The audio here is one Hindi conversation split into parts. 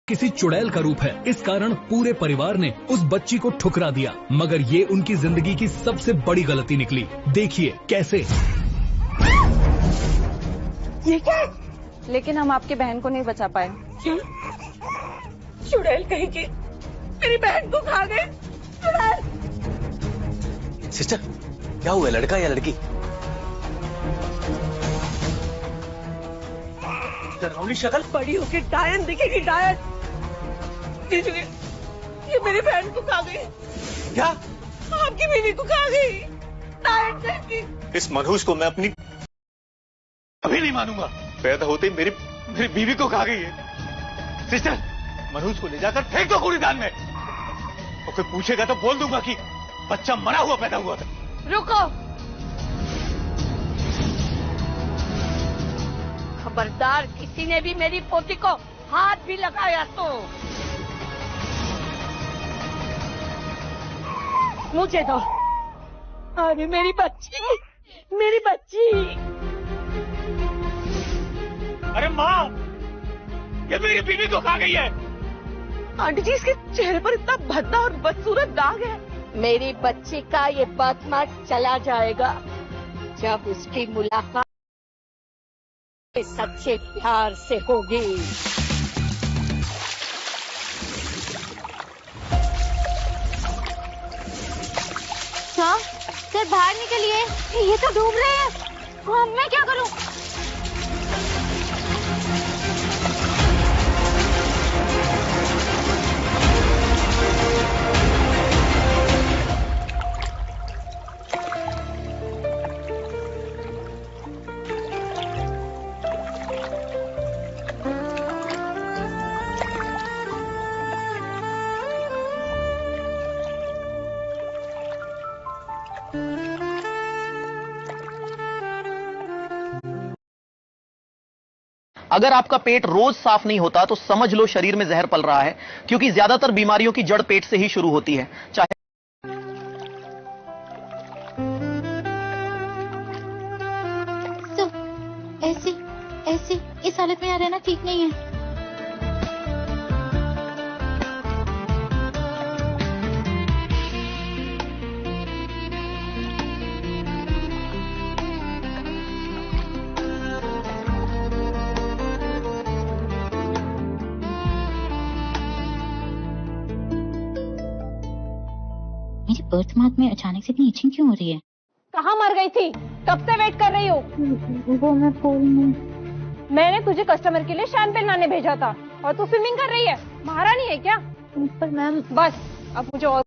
किसी चुड़ैल का रूप है। इस कारण पूरे परिवार ने उस बच्ची को ठुकरा दिया, मगर ये उनकी जिंदगी की सबसे बड़ी गलती निकली। देखिए कैसे। ये क्या है? लेकिन हम आपकी बहन को नहीं बचा पाए। क्या? चुड़ैल कहीं की मेरी बहन को खा गए। चुड़ैल। सिस्टर, क्या हुआ, लड़का या लड़की? डरावनी शक्ल। बड़ी होके डायन दिखेगी, डायन। ये मेरी बहन को खा गई। क्या? आपकी बीवी को खा गई। डायन कहती। इस मनहूस को मैं अपनी अभी नहीं मानूंगा। पैदा होते ही मेरी बीवी को खा गई है। सिस्टर, मनहूस को ले जाकर फेंक दो कूड़ेदान में, और कोई पूछेगा तो बोल दूंगा कि बच्चा मरा हुआ पैदा हुआ था। रुको, खबरदार किसी ने भी मेरी पोती को हाथ भी लगाया तो मुझे दो। अरे मेरी बच्ची, मेरी बच्ची। अरे माँ, ये मेरी बीवी को खा गई है। आंटी जी, इसके चेहरे पर इतना भद्दा और बदसूरत दाग है। मेरी बच्ची का ये बदमाश चला जाएगा जब उसकी मुलाकात सच्चे प्यार से होगी। सर बाहर निकलिए, ये तो डूब रहे हैं। मैं क्या करूं? अगर आपका पेट रोज साफ नहीं होता तो समझ लो शरीर में जहर पल रहा है, क्योंकि ज्यादातर बीमारियों की जड़ पेट से ही शुरू होती है। चाहे तो ऐसे इस हालत में यहाँ रहना ठीक नहीं है। मेरी बर्थ मार्क में अचानक से इतनी इचिंग क्यों हो रही है? कहाँ मर गई थी? कब से वेट कर रही हूँ। वो मैं पूल में। मैंने तुझे कस्टमर के लिए शैंपेन लाने भेजा था और तू स्विमिंग कर रही है। महारानी है क्या? पर मैम, बस अब मुझे और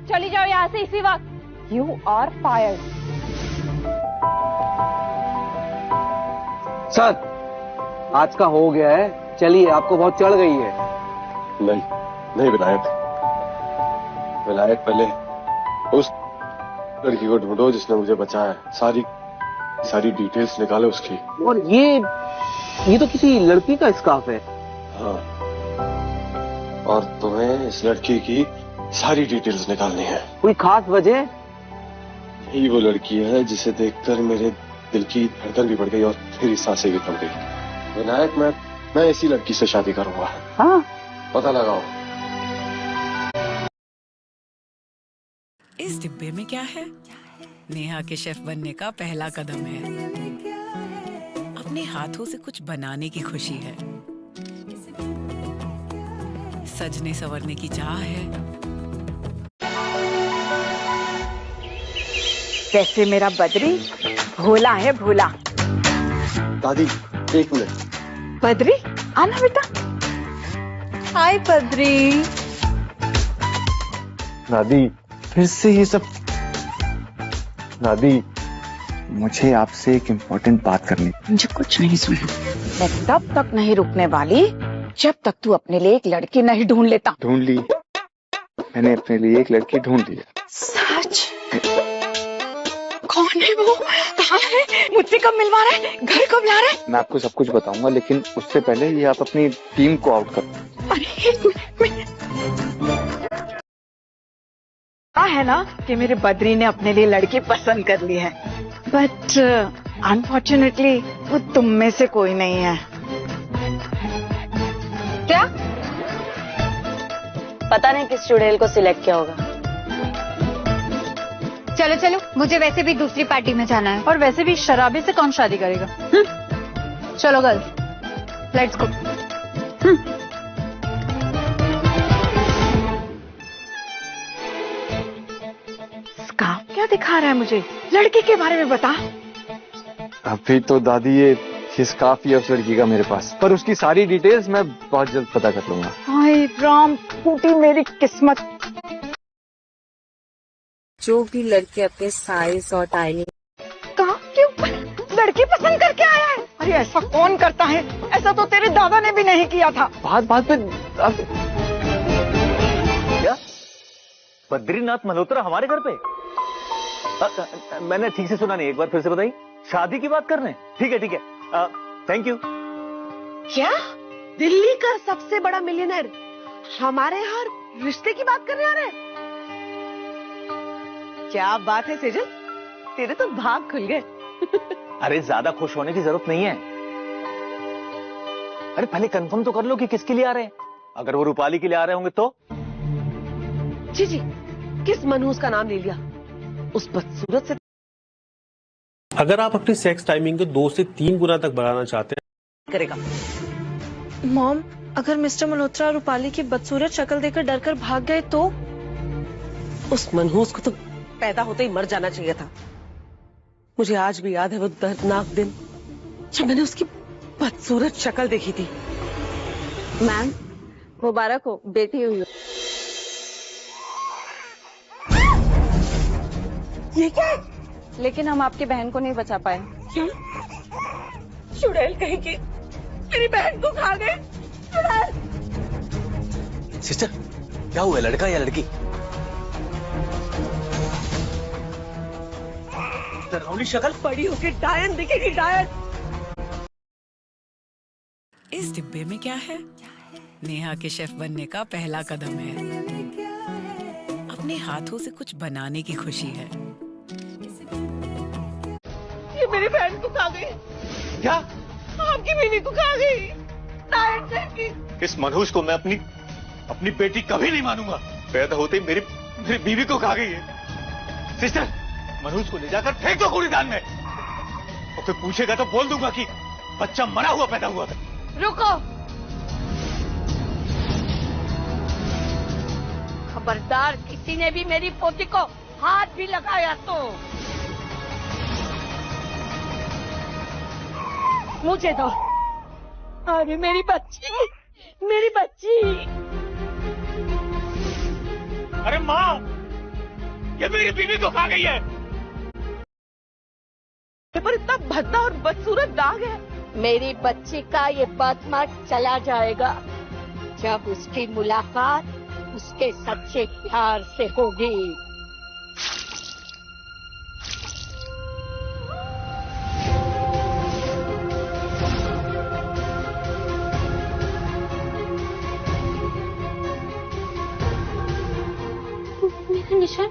चली जाओ यहाँ से इसी वक्त। You are fired. सर, आज का हो गया है, चलिए, आपको बहुत चढ़ गई है। नहीं विनायक, पहले उस लड़की को ढूंढो जिसने मुझे बचाया। सारी डिटेल्स निकालो उसकी। और ये तो किसी लड़की का स्कार्फ है। हाँ, और तुम्हें इस लड़की की सारी डिटेल्स निकालनी है। कोई खास वजह? यही वो लड़की है जिसे देखकर मेरे दिल की धड़कन भी बढ़ गई और मेरी सांसें भी थम गई। विनायक, मैं इसी लड़की से शादी करूंगा। हाँ, पता लगाओ। इस डिब्बे में क्या है? नेहा के शेफ बनने का पहला कदम है। अपने हाथों से कुछ बनाने की खुशी है, सजने संवरने की चाह है। वैसे मेरा बद्री भोला है, भोला। दादी, एक मिनट। बद्री, आना बेटा। हाय बद्री। दादी, फिर से ये सब। दादी, मुझे आपसे एक इम्पोर्टेंट बात करनी। मुझे कुछ नहीं सुना। मैं तब तक नहीं रुकने वाली जब तक तू अपने लिए एक लड़की नहीं ढूंढ लेता। ढूंढ ली, मैंने अपने लिए एक लड़की ढूंढ ली। सच? कौन है वो? कहाँ है? मुझसे कब मिलवा रहा है? घर कब ला रहा है? मैं आपको सब कुछ बताऊंगा, लेकिन उससे पहले ये आप अपनी टीम को आउट करो। अरे है ना कि मेरे बद्री ने अपने लिए लड़की पसंद कर ली है, बट अनफॉर्चुनेटली वो तुम में से कोई नहीं है। क्या? पता नहीं किस चुड़ैल को सिलेक्ट किया होगा। चलो चलो, मुझे वैसे भी दूसरी पार्टी में जाना है। और वैसे भी शराबी से कौन शादी करेगा? चलो गर्ल्स, लेट्स गो। स्कार्फ क्या दिखा रहा है मुझे? लड़की के बारे में बता। अभी तो दादी ये स्कार्फ ही है उस लड़की का मेरे पास, पर उसकी सारी डिटेल्स मैं बहुत जल्द पता कर लूंगा। हाय राम, टूटी मेरी किस्मत। जो भी लड़के अपने साइज और टाइमिंग कहाँ क्यों लड़की पसंद करके आया है? अरे ऐसा कौन करता है? ऐसा तो तेरे दादा ने भी नहीं किया था। बात पे क्या? बद्रीनाथ मल्होत्रा हमारे घर पे? मैंने ठीक से सुना नहीं, एक बार फिर से बताइए। शादी की बात कर रहे हैं? ठीक है, थैंक यू। क्या? दिल्ली का सबसे बड़ा मिलियनर हमारे यहाँ रिश्ते की बात करने आ रहे हैं? क्या बात है सेजल, तेरे तो भाग खुल गए। अरे ज्यादा खुश होने की जरूरत नहीं है। अरे पहले कंफर्म तो कर लो कि किसके लिए आ रहे हैं। अगर वो रूपाली के लिए आ रहे होंगे तो? जी, किस मनहूस का नाम ले लिया? उस बदसूरत से। अगर आप अपनी सेक्स टाइमिंग को 2 से 3 गुना तक बढ़ाना चाहते हैं करेगा। मॉम, अगर मिस्टर मल्होत्रा रूपाली की बदसूरत शक्ल देखकर डरकर भाग गए तो? उस मनहूस को तो पैदा होते ही मर जाना चाहिए था। मुझे आज भी याद है वो दर्दनाक दिन जब मैंने उसकी बदसूरत शक्ल देखी थी। मैम, मुबारक हो, बेटी हुई हो। ये क्या है? लेकिन हम आपकी बहन को नहीं बचा पाए। क्या? चुड़ैल कहीं की मेरी बहन को खा गए। चुड़ैल! सिस्टर, क्या हुआ, लड़का या लड़की? डरावनी शक्ल। बड़ी होके डायन दिखेगी, डायन। इस डिब्बे में क्या है? नेहा के शेफ बनने का पहला कदम है। अपने हाथों से कुछ बनाने की खुशी है। ये मेरी बहन को खा गई। क्या? आपकी बीवी को खा गई। डायन जैसी। इस मनहूस को मैं अपनी बेटी कभी नहीं मानूंगा। पैदा होते ही मेरी बीवी को खा गई है। सिस्टर, मनहूस को ले जाकर फेंक दो कूड़ेदान में। और कोई पूछेगा तो बोल दूंगा कि बच्चा मरा हुआ पैदा हुआ था। रुको, खबरदार किसी ने भी मेरी पोती को हाथ भी लगाया तो मुझे दो। अरे मेरी बच्ची, मेरी बच्ची। अरे माँ, ये मेरी बीवी को खा गई है। पर इतना भद्दा और बदसूरत दाग है। मेरी बच्ची का ये बदमाश चला जाएगा जब उसकी मुलाकात उसके सच्चे प्यार से होगी। मेरा निशान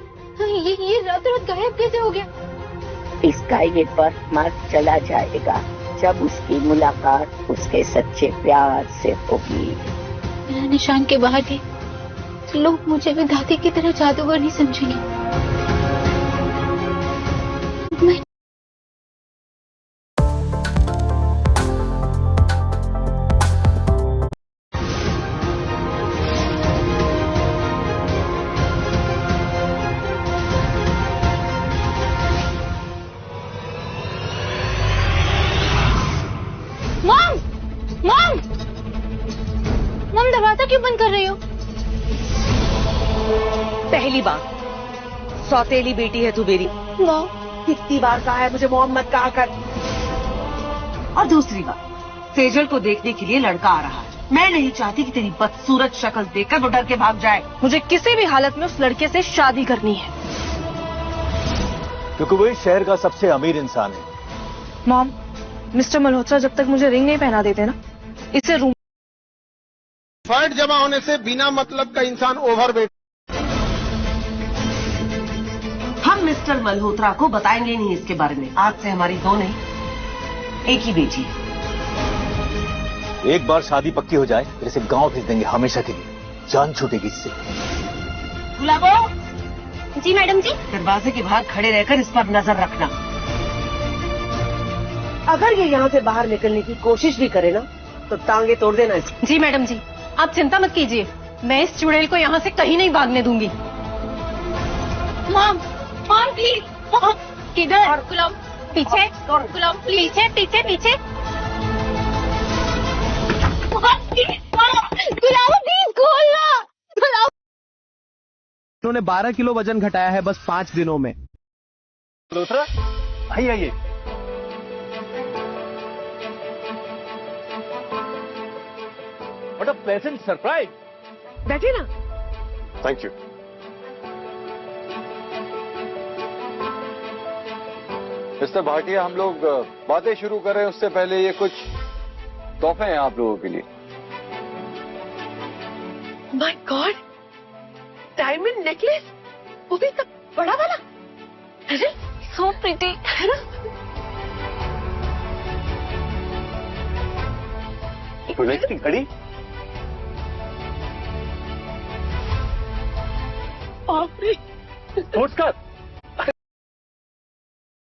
ये रात रात गायब कैसे हो गया? इसका ये बदमाश चला जाएगा जब उसकी मुलाकात उसके सच्चे प्यार से होगी। मेरा निशान के बाहर थी, लोग मुझे भी दादी की तरह जादूगर नहीं समझेंगे। मैं मॉम, दरवाजा क्यों बंद कर रही हो? पहली बार सौतेली बेटी है तू मेरी। मॉम, कितनी बार कहा है मुझे मोहम्मद कहा कर। और दूसरी बार, सेजल को देखने के लिए लड़का आ रहा है। मैं नहीं चाहती कि तेरी बदसूरत शक्ल देखकर वो डर के भाग जाए। मुझे किसी भी हालत में उस लड़के से शादी करनी है। क्योंकि वो इस शहर का सबसे अमीर इंसान है। मॉम, मिस्टर मल्होत्रा जब तक मुझे रिंग नहीं पहना देते ना, इसे रूम फैट जमा होने से बिना मतलब का इंसान ओवरवेट हम मिस्टर मल्होत्रा को बताएंगे नहीं इसके बारे में। आज से हमारी दो नहीं, एक ही बेटी है। एक बार शादी पक्की हो जाए फिर इसे गांव भेज देंगे हमेशा के लिए, जान छूटेगी इससे। गुलाबो। जी मैडम जी। दरवाजे के बाहर खड़े रहकर इस पर नजर रखना। अगर ये यहाँ से बाहर निकलने की कोशिश भी करे ना तो टांगे तोड़ देना इसकी। जी मैडम जी, आप चिंता मत कीजिए, मैं इस चुड़ैल को यहाँ से कहीं नहीं भागने दूंगी। Mom mom please. मॉम किधर? गुलाम पीछे, गुलाम पीछे पीछे पीछे। गुलाम प्लीज खोलना। गुलाम उन्होंने 12 किलो वजन घटाया है बस 5 दिनों में। मल्होत्रा आइए। What a pleasant surprise. बैठिए ना। Thank you. मिस्टर भाटिया, हम लोग बातें शुरू करें उससे पहले ये कुछ तोहफे हैं आप लोगों के लिए। माय गॉड, डायमंड नेकलेस, वो भी इतना बड़ा वाला। अरे सो प्रिटी है ना? रोलेक्स की घड़ी।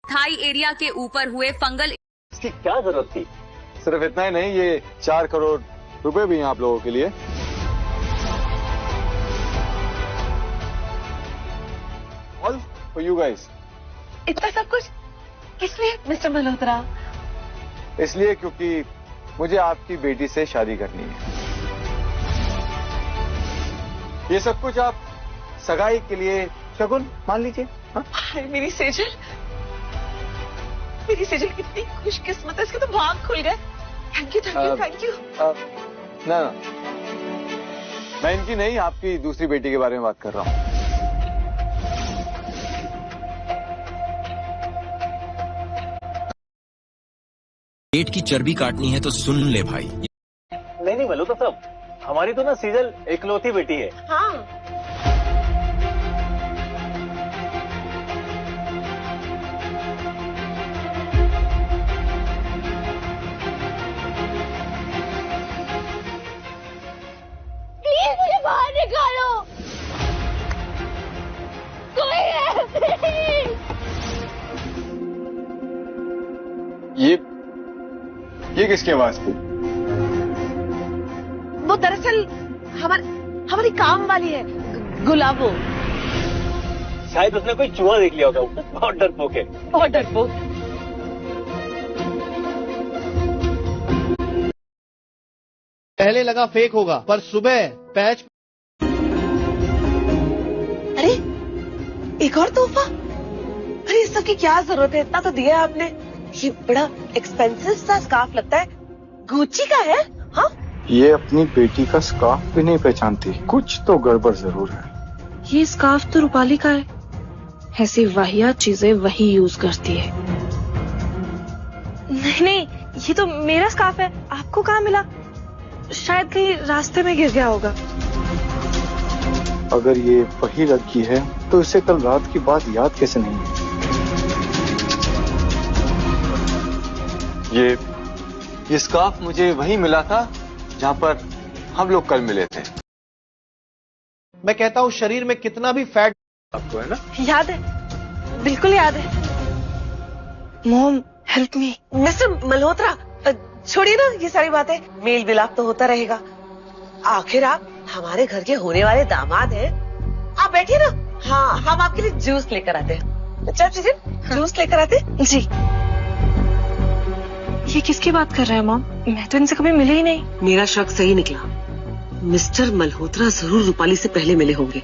थाई एरिया के ऊपर हुए फंगल, इसकी क्या जरूरत थी? सिर्फ इतना ही नहीं, ये 4 करोड़ रुपए भी हैं आप लोगों के लिए। All for you guys. इतना सब कुछ किस लिए मिस्टर मल्होत्रा? इसलिए क्योंकि मुझे आपकी बेटी से शादी करनी है। ये सब कुछ आप सगाई के लिए शगुन मान लीजिए। हाय मेरी सेजल, मेरी सेजल कितनी खुशकिस्मत है, इसके तो भाग खुल गए। Thank you thank you thank you. ना मैं इनकी नहीं, आपकी दूसरी बेटी के बारे में बात कर रहा हूँ। पेट की चर्बी काटनी है तो सुन ले भाई। नहीं मल्होत्रा साहब, हमारी तो ना सीजल इकलौती बेटी है। हाँ प्लीज मुझे बाहर निकालो, कोई है प्लीज। ये किसकी आवाज थी? वो दरअसल हमारी काम वाली है, गुलाबो। शायद उसने कोई चूहा देख लिया होगा, बहुत डरपोक है। बहुत डरपोक। पहले लगा फेक होगा पर सुबह पैच। अरे एक और तोहफा। अरे इस सब की क्या जरूरत है, इतना तो दिया है आपने। ये बड़ा एक्सपेंसिव सा स्कार्फ लगता है, गुच्ची का है। हाँ ये अपनी बेटी का स्कार्फ भी नहीं पहचानती, कुछ तो गड़बड़ जरूर है। ये स्कार्फ तो रूपाली का है। ऐसी वाहियात चीजें वही यूज करती है। नहीं, ये तो मेरा स्कार्फ है। आपको कहाँ मिला? शायद कहीं रास्ते में गिर गया होगा। अगर ये वही लड़की है तो इसे कल रात की बात याद कैसे नहीं है? ये स्कार्फ मुझे वहीं मिला था जहाँ पर हम लोग कल मिले थे। मैं कहता हूँ शरीर में कितना भी फैट आपको है ना? याद है, बिल्कुल याद है। Mom help me. Mister Malhotra छोड़िए ना ये सारी बातें, मेल मिलाप तो होता रहेगा। आखिर आप हमारे घर के होने वाले दामाद हैं। आप बैठिए ना। हाँ हम आपके लिए जूस लेकर आते हैं। चाची जी जूस लेकर आते हैं। जी। ये किसकी बात कर रहे हैं मॉम? मैं तो इनसे कभी मिली ही नहीं। मेरा शक सही निकला, मिस्टर मल्होत्रा जरूर रूपाली से पहले मिले होंगे,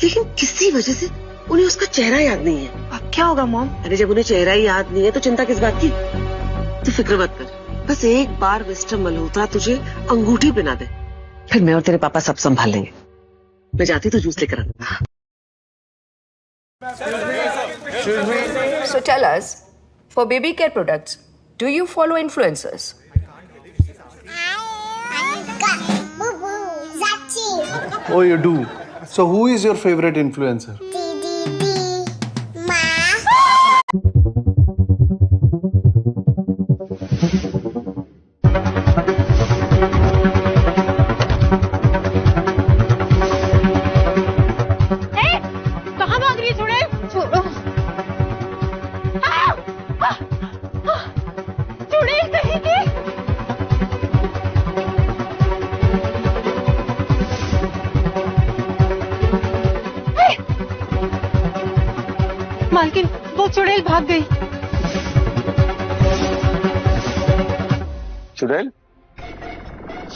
लेकिन किसी वजह से उन्हें उसका चेहरा याद नहीं है। अब क्या होगा मॉम? अरे जब उन्हें चेहरा ही याद नहीं है तो चिंता किस बात की? तू फिक्र मत कर, बस एक बार मिस्टर मल्होत्रा तुझे अंगूठी पहना दे, फिर मैं और तेरे पापा सब संभाल लेंगे। मैं जाती तो जूस लेकर आता। So tell us, for baby care products, do you follow influencers? Oh, you do. So who is your favorite influencer? My मालकिन, वो चुड़ैल भाग गई। चुड़ैल?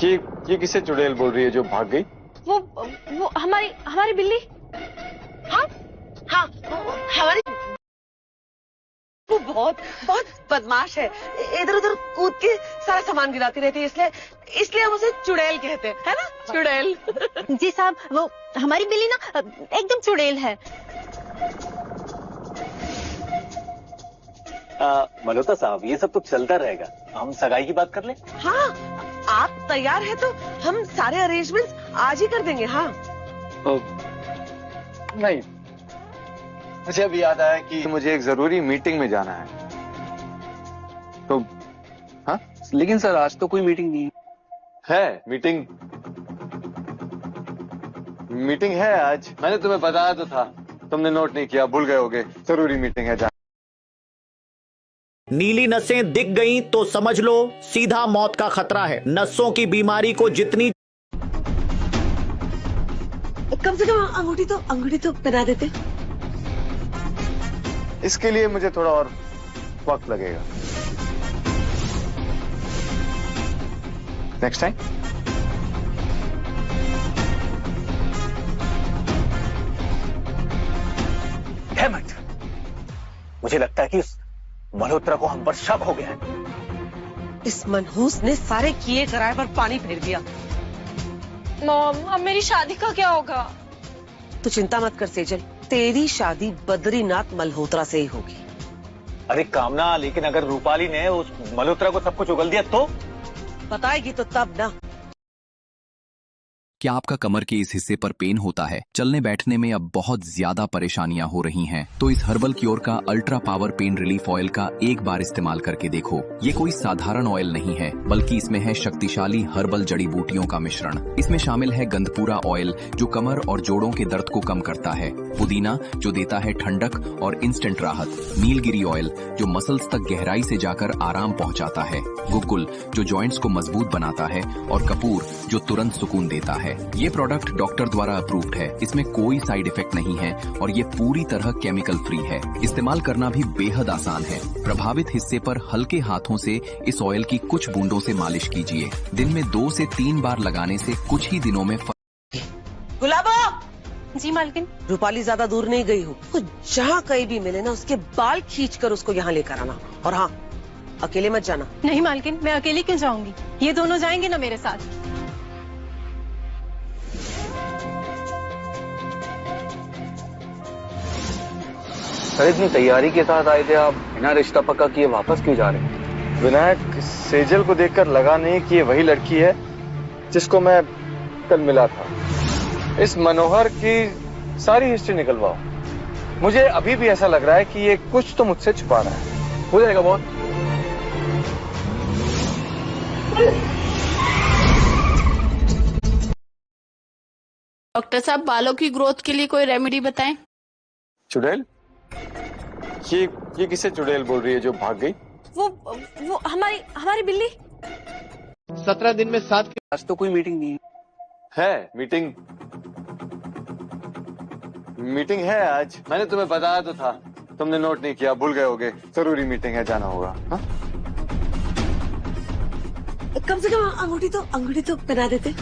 ये किसे चुड़ैल बोल रही है जो भाग गई? वो हमारी बिल्ली। हाँ हाँ, हमारी वो बहुत बहुत बदमाश है, इधर उधर कूद के सारा सामान गिराती रहती है, इसलिए हम उसे चुड़ैल कहते हैं, है ना? चुड़ैल। जी साहब, वो हमारी बिल्ली ना एकदम चुड़ैल है। मल्होत्रा साहब, ये सब तो चलता रहेगा, हम सगाई की बात कर लें? हाँ, आप तैयार है तो हम सारे अरेंजमेंट्स आज ही कर देंगे। हाँ नहीं, मुझे अभी याद आया कि मुझे एक जरूरी मीटिंग में जाना है। तो हाँ, लेकिन सर आज तो कोई मीटिंग नहीं है। मीटिंग है आज। मैंने तुम्हें बताया तो था, तुमने नोट नहीं किया, भूल गए होगे। जरूरी मीटिंग है। नीली नसें दिख गईं तो समझ लो सीधा मौत का खतरा है। नसों की बीमारी को जितनी कम से कम अंगूठी तो पहना देते। इसके लिए मुझे थोड़ा और वक्त लगेगा। Next time. हेमंत, मुझे लगता है कि उस मल्होत्रा को हम पर शक हो गया है। इस मनहूस ने सारे किए कराए पर पानी फेर दिया। मॉम, अब मेरी शादी का क्या होगा? तू चिंता मत कर सेजल, तेरी शादी बद्रीनाथ मल्होत्रा से ही होगी। अरे कामना, लेकिन अगर रूपाली ने उस मल्होत्रा को सब कुछ उगल दिया तो? बताएगी तो तब ना। क्या आपका कमर के इस हिस्से पर पेन होता है? चलने बैठने में अब बहुत ज्यादा परेशानियां हो रही हैं, तो इस हर्बल क्योर का ultra power pain relief oil का एक बार इस्तेमाल करके देखो। ये कोई साधारण ऑयल नहीं है, बल्कि इसमें है शक्तिशाली हर्बल जड़ी बूटियों का मिश्रण। इसमें शामिल है गंधपूरा ऑयल, जो कमर और जोड़ों के दर्द को कम करता है, पुदीना जो देता है ठंडक और इंस्टेंट राहत, नीलगिरी ऑयल जो मसल्स तक गहराई से जाकर आराम पहुंचाता है, गुग्गुल जो जॉइंट्स को मजबूत बनाता है, और कपूर जो तुरंत सुकून देता है। ये प्रोडक्ट डॉक्टर द्वारा अप्रूव्ड है, इसमें कोई साइड इफेक्ट नहीं है और ये पूरी तरह केमिकल फ्री है। इस्तेमाल करना भी बेहद आसान है। प्रभावित हिस्से पर हल्के हाथों से इस ऑयल की कुछ बूंदों से मालिश कीजिए। दिन में 2 से 3 बार लगाने से कुछ ही दिनों में गुलाबो। जी मालकिन। रूपाली ज्यादा दूर नहीं गई हो, वो जहाँ कहीं भी मिले ना उसके बाल खींचकर उसको यहाँ लेकर आना। और हाँ, अकेले मत जाना। नहीं मालकिन, मैं अकेली क्यों जाऊंगी? ये दोनों जाएंगे ना मेरे साथ। सर इतनी तैयारी के साथ आए थे आप, बिना रिश्ता पक्का किए वापस क्यों जा रहे हैं? विनायक, सेजल को देखकर लगा नहीं कि ये वही लड़की है जिसको मैं कल मिला था। इस मनोहर की सारी हिस्ट्री निकलवाओ। मुझे अभी भी ऐसा लग रहा है कि ये कुछ तो मुझसे छुपा रहा है। हो जाएगा बहुत। डॉक्टर साहब, बालों की ग्रोथ के लिए कोई रेमेडी बताएं। चुड़ैल? ये किसे चुड़ैल बोल रही है जो भाग गई? वो हमारी बिल्ली। 17 दिन में 7 के। आज तो कोई मीटिंग नहीं है। मीटिंग है आज। मैंने तुम्हें बताया तो था, तुमने नोट नहीं किया, भूल गए होगे। जरूरी मीटिंग है, जाना होगा। हाँ? कम से कम अंगूठी तो पहना देते।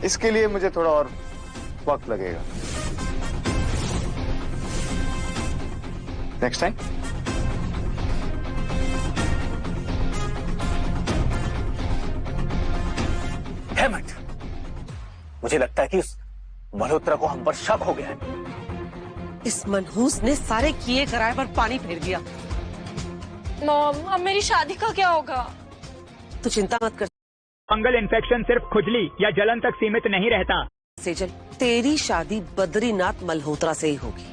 इसके लिए मुझे थोड़ा और वक्त लगेगा। Next time. हेमंत, मुझे लगता है कि उस मल्होत्रा को हम पर शक हो गया है। इस मनहूस ने सारे किए कराए पर पानी फेर दिया। मॉम, अब मेरी शादी का क्या होगा? तू चिंता मत कर। फंगल इन्फेक्शन सिर्फ खुजली या जलन तक सीमित नहीं रहता। सेजल, तेरी शादी बद्रीनाथ मल्होत्रा से ही होगी।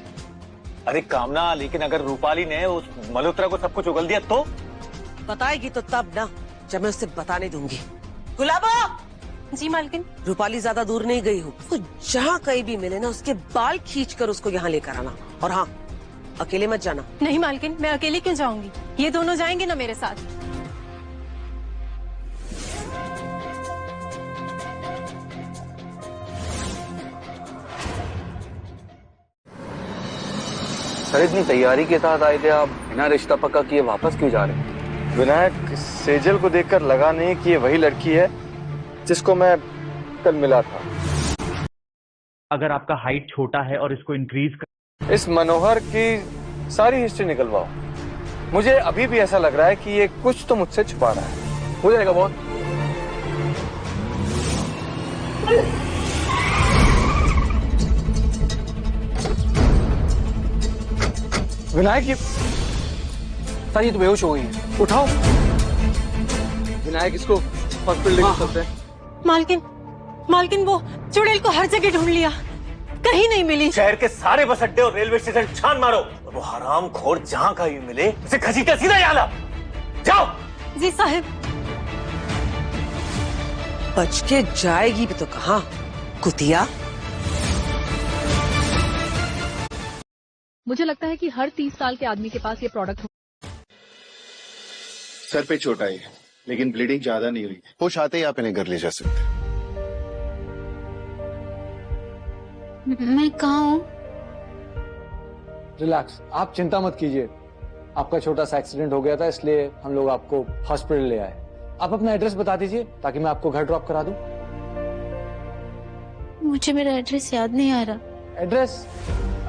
अरे कामना, लेकिन अगर रूपाली ने उस मल्होत्रा को सब कुछ उगल दिया तो? बताएगी तो तब ना, जब मैं उससे बताने दूंगी। गुलाबो। जी मालकिन। रूपाली ज्यादा दूर नहीं गई हो, वो जहाँ कहीं भी मिले ना उसके बाल खींचकर उसको यहाँ लेकर आना। और हाँ, अकेले मत जाना। नहीं मालकिन, मैं अकेली क्यों जाऊंगी? ये दोनों जाएंगे ना मेरे साथ। सर इतनी तैयारी के साथ आए थे आप, बिना रिश्ता पक्का किए वापस क्यों जा रहे हैं? विनायक, सेजल को देखकर लगा नहीं कि ये वही लड़की है जिसको मैं कल मिला था। अगर आपका हाइट छोटा है और इसको इंक्रीज कर... इस मनोहर की सारी हिस्ट्री निकलवाओ। मुझे अभी भी ऐसा लग रहा है कि ये कुछ तो मुझसे छुपा रहा है। हो जाएगा बहुत। विनायक, ये सर ये तो बेहोश हो गई है, उठाओ। विनायक, इसको हॉस्पिटल लेकर चलते हैं। मालकिन वो चुड़ैल को हर जगह ढूंढ लिया, कहीं नहीं मिली। शहर के सारे बस अड्डे और रेलवे स्टेशन छान मारो, वो हरामखोर जहां का ही मिले उसे घसीटा सीधा यहाँ ला। जाओ। जी साहब। बच के जाएगी भी तो कहाँ, कुतिया। मुझे लगता है कि हर 30 साल के आदमी के पास ये प्रोडक्ट हो। सर पे चोट आई है, लेकिन ब्लीडिंग ज्यादा नहीं हुई। होश आते ही आप इन्हें घर ले जा सकते हैं। मैं कहाँ हूँ? रिलैक्स, आप चिंता मत कीजिए। आपका छोटा सा एक्सीडेंट हो गया था, इसलिए हम लोग आपको हॉस्पिटल ले आए। आप अपना एड्रेस बता दीजिए ताकि मैं आपको घर ड्रॉप करा दूं। मुझे मेरा एड्रेस याद नहीं आ रहा। एड्रेस?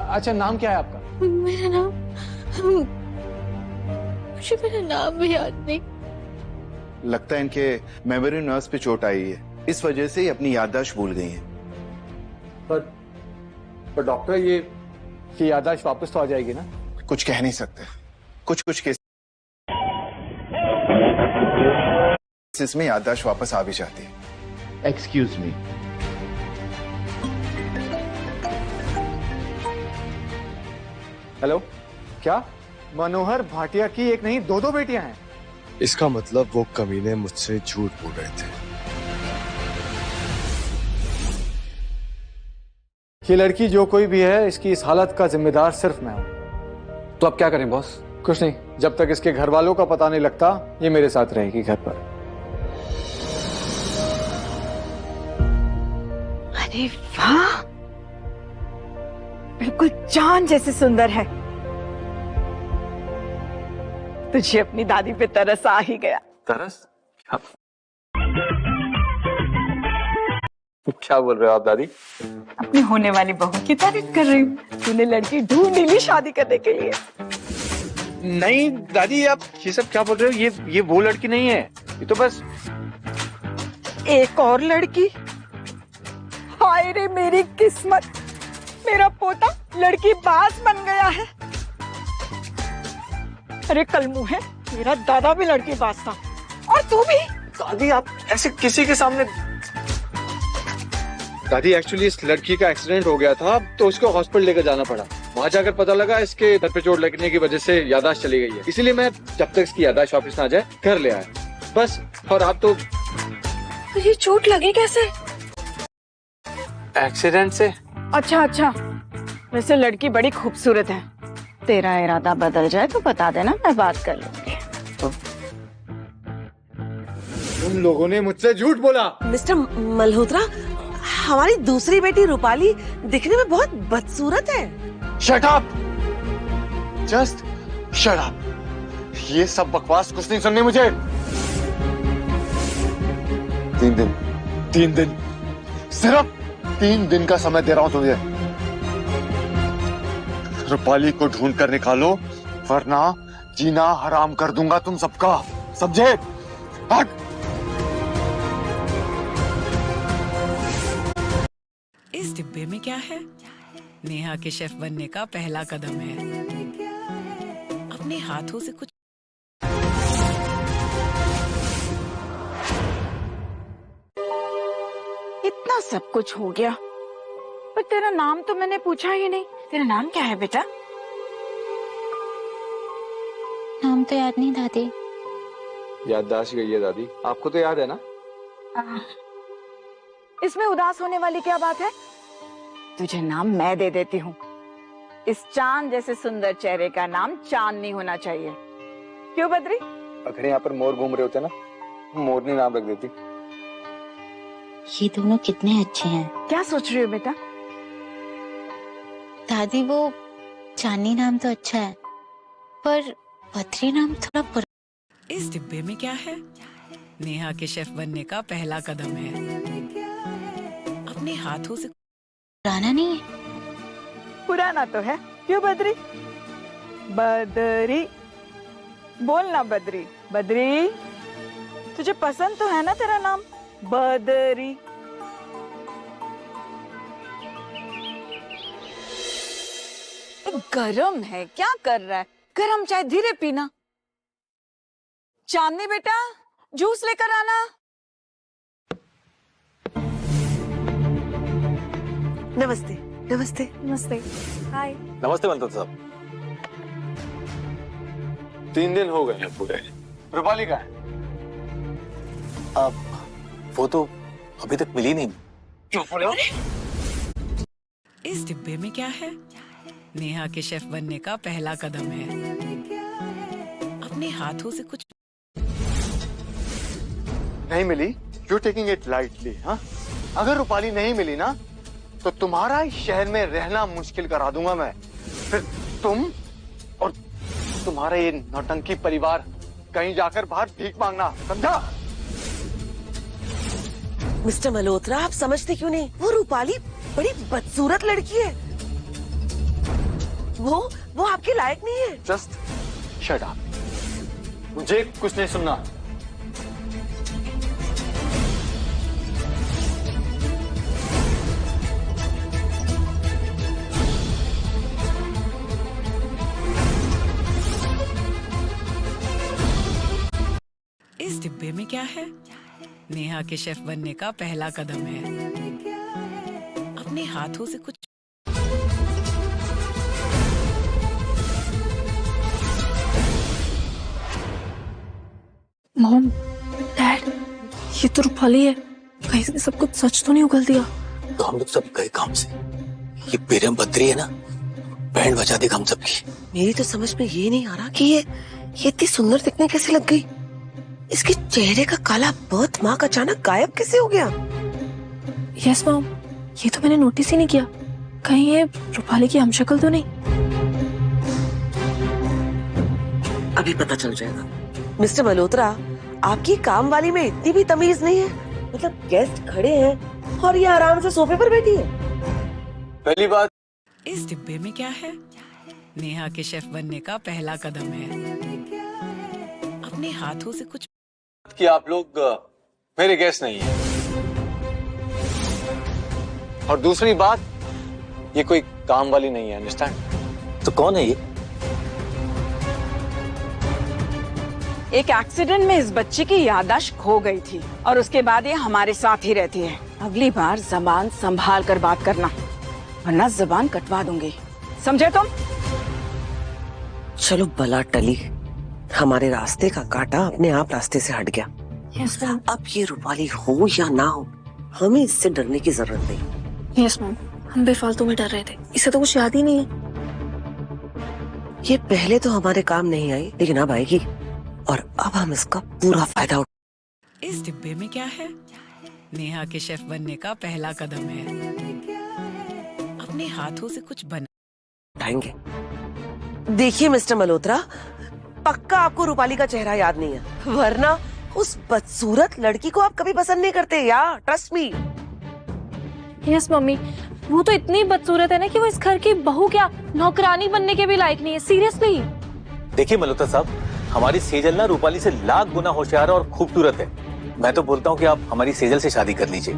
अच्छा, नाम क्या है आपका? मेरा नाम, मुझे मेरा नाम भी याद नहीं। लगता है इनके मेमोरी नर्व्स पे चोट आई है, इस वजह से ही अपनी याददाश्त भूल गई हैं। पर डॉक्टर, ये याददाश्त वापस तो आ जाएगी ना? कुछ कह नहीं सकते। कुछ केसेस में याददाश्त वापस आ भी जाती है। Excuse me. हेलो, क्या मनोहर भाटिया की एक नहीं दो बेटियां हैं? इसका मतलब वो कमीने मुझसे झूठ बोल रहे थे। ये लड़की जो कोई भी है, इसकी इस हालत का जिम्मेदार सिर्फ मैं हूं। तो अब क्या करें बॉस? कुछ नहीं, जब तक इसके घर वालों का पता नहीं लगता ये मेरे साथ रहेगी घर पर। अरे वाह, बिल्कुल चांद जैसे सुंदर है। तुझे अपनी दादी पे तरस आ ही गया। तरस? क्या बोल रहे हो आप दादी? अपनी होने वाली बहू की तारीफ कर रही हूँ। तूने लड़की ढूंढ ली शादी करने के लिए। नहीं दादी, आप ये सब क्या बोल रहे हो? ये वो लड़की नहीं है, ये तो बस एक और लड़की। हाय रे मेरी किस्मत, मेरा पोता लड़की बाज बन गया है। अरे कलमू है, मेरा दादा भी लड़की बाज था, और तू भी। दादी, आप ऐसे किसी के सामने। दादी, एक्चुअली इस लड़की का एक्सीडेंट हो गया था, तो उसको हॉस्पिटल लेकर जाना पड़ा। वहां जाकर पता लगा इसके सर पे चोट लगने की वजह से याददाश्त चली गई है, इसीलिए मैं जब तक इसकी याददाश्त वापस ना जाए घर ले आया बस। और आप तो ये चोट लगी कैसे? एक्सीडेंट से। अच्छा, वैसे लड़की बड़ी खूबसूरत है। तेरा इरादा बदल जाए तो बता देना, मैं बात कर लूंगी। तुम लोगों ने मुझसे झूठ बोला। मिस्टर मल्होत्रा, हमारी दूसरी बेटी रूपाली दिखने में बहुत बदसूरत है। Shut up! Just shut up! ये सब बकवास कुछ नहीं सुननी मुझे। 3 दिन, सिर्फ 3 दिन का समय दे रहा हूं तुझे। रूपाली को ढूंढ कर निकालो, वरना जीना हराम कर दूंगा तुम सबका, समझे? हट! इस डिब्बे में क्या है? नेहा के शेफ बनने का पहला कदम है। अपने हाथों से कुछ इतना सब कुछ हो गया, पर तेरा नाम तो मैंने पूछा ही नहीं। तेरा नाम क्या है बेटा? नाम तो याद नहीं दादी। याददाश्त गई है दादी, आपको तो याद है ना? इसमें उदास होने वाली क्या बात है? तुझे नाम मैं दे देती हूँ। इस चांद जैसे सुंदर चेहरे का नाम चांदनी होना चाहिए। क्यों बद्री? अगर यहाँ पर मोर घूम रहे होते ना, मोरनी नाम रख देती। ये दोनों कितने अच्छे हैं। क्या सोच रही हो बेटा? दादी, वो चांदनी नाम तो अच्छा है, पर बद्री नाम थोड़ा पुराना। इस डिब्बे में क्या है? नेहा के शेफ बनने का पहला कदम है। अपने हाथों से पुराना नहीं है। पुराना तो है। क्यों बद्री? बदरी बोलना बद्री। बद्री, तुझे पसंद तो है ना तेरा नाम बदरी? गरम है, क्या कर रहा है? गरम चाय धीरे पीना। चांदनी बेटा, जूस लेकर आना। नमस्ते। नमस्ते। नमस्ते। हाय। नमस्ते मल्होत्रा साहब। 3 दिन हो गए हैं पूरे। रूपाली कहाँ है? अब वो तो अभी तक मिली नहीं। इस डिब्बे में क्या है? नेहा के शेफ बनने का पहला कदम है। अपने हाथों से कुछ नहीं मिली? You taking it lightly? हाँ, अगर रूपाली नहीं मिली ना तो तुम्हारा इस शहर में रहना मुश्किल करा दूंगा मैं। फिर तुम और तुम्हारा ये नौटंकी परिवार कहीं जाकर बाहर भीख मांगना, समझा? मिस्टर मल्होत्रा, आप समझते क्यों नहीं? वो रूपाली बड़ी बदसूरत लड़की है। वो आपके लायक नहीं है। Just shut up. मुझे कुछ नहीं सुनना। इस डिब्बे में क्या है? नेहा के शेफ बनने का पहला कदम है। अपने हाथों से कुछ मॉम, डैड, ये तो रूपाली है। कहीं इसने सब कुछ सच तो नहीं उगल दिया? तो हम लोग सब गए काम से। ये बेरम बद्री है ना, बैंड बजा देगा हम सबकी। मेरी तो समझ में ये नहीं आ रहा कि ये इतनी सुंदर दिखने कैसे लग गई। इसके चेहरे का काला बर्थ मार्क अचानक गायब कैसे हो गया? यस मॉम, ये तो मैंने नोटिस ही नहीं किया। कहीं ये रूपाली की हमशक्ल तो नहीं? अभी पता चल जाएगा। मिस्टर मल्होत्रा, आपकी काम वाली में इतनी भी तमीज नहीं है। मतलब गेस्ट खड़े हैं और ये आराम से सोफे पर बैठी है। पहली बात, इस डिब्बे में क्या है? नेहा के शेफ बनने का पहला कदम है। अपने हाथों से कुछ कि आप लोग मेरे गेस्ट नहीं हैं। और दूसरी बात, ये कोई काम वाली नहीं है, अंडरस्टैंड? तो कौन है ये? एक एक्सीडेंट में इस बच्ची की याददाश्त खो गई थी और उसके बाद ये हमारे साथ ही रहती है। अगली बार जबान संभाल कर बात करना, वरना जबान कटवा दूंगी, समझे तुम? चलो बला टली, हमारे रास्ते का कांटा अपने आप रास्ते से हट गया। Yes ma'am. अब ये रूपाली हो या ना हो, हमें इससे डरने की जरूरत नहीं। यस मैम, हम बेफालतू में डर रहे थे। इसे तो कुछ याद ही नहीं है। ये पहले तो हमारे काम नहीं आई, लेकिन अब आएगी और अब हम इसका पूरा फायदा उठाएंगे। इस डिब्बे में क्या है? नेहा के शेफ बनने का पहला कदम है। अपने हाथों से कुछ देखिए मिस्टर मल्होत्रा, पक्का आपको रूपाली का चेहरा याद नहीं है, वरना उस बदसूरत लड़की को आप कभी पसंद नहीं करते यार, ट्रस्ट मी। यस मम्मी, वो तो इतनी बदसूरत है ना कि वो इस घर की बहू क्या नौकरानी बनने के भी लायक नहीं है। सीरियसली। देखिए मल्होत्रा साहब, हमारी सेजल ना रूपाली से लाख गुना होशियार और खूबसूरत है। मैं तो बोलता हूँ कि आप हमारी सेजल से शादी कर लीजिए।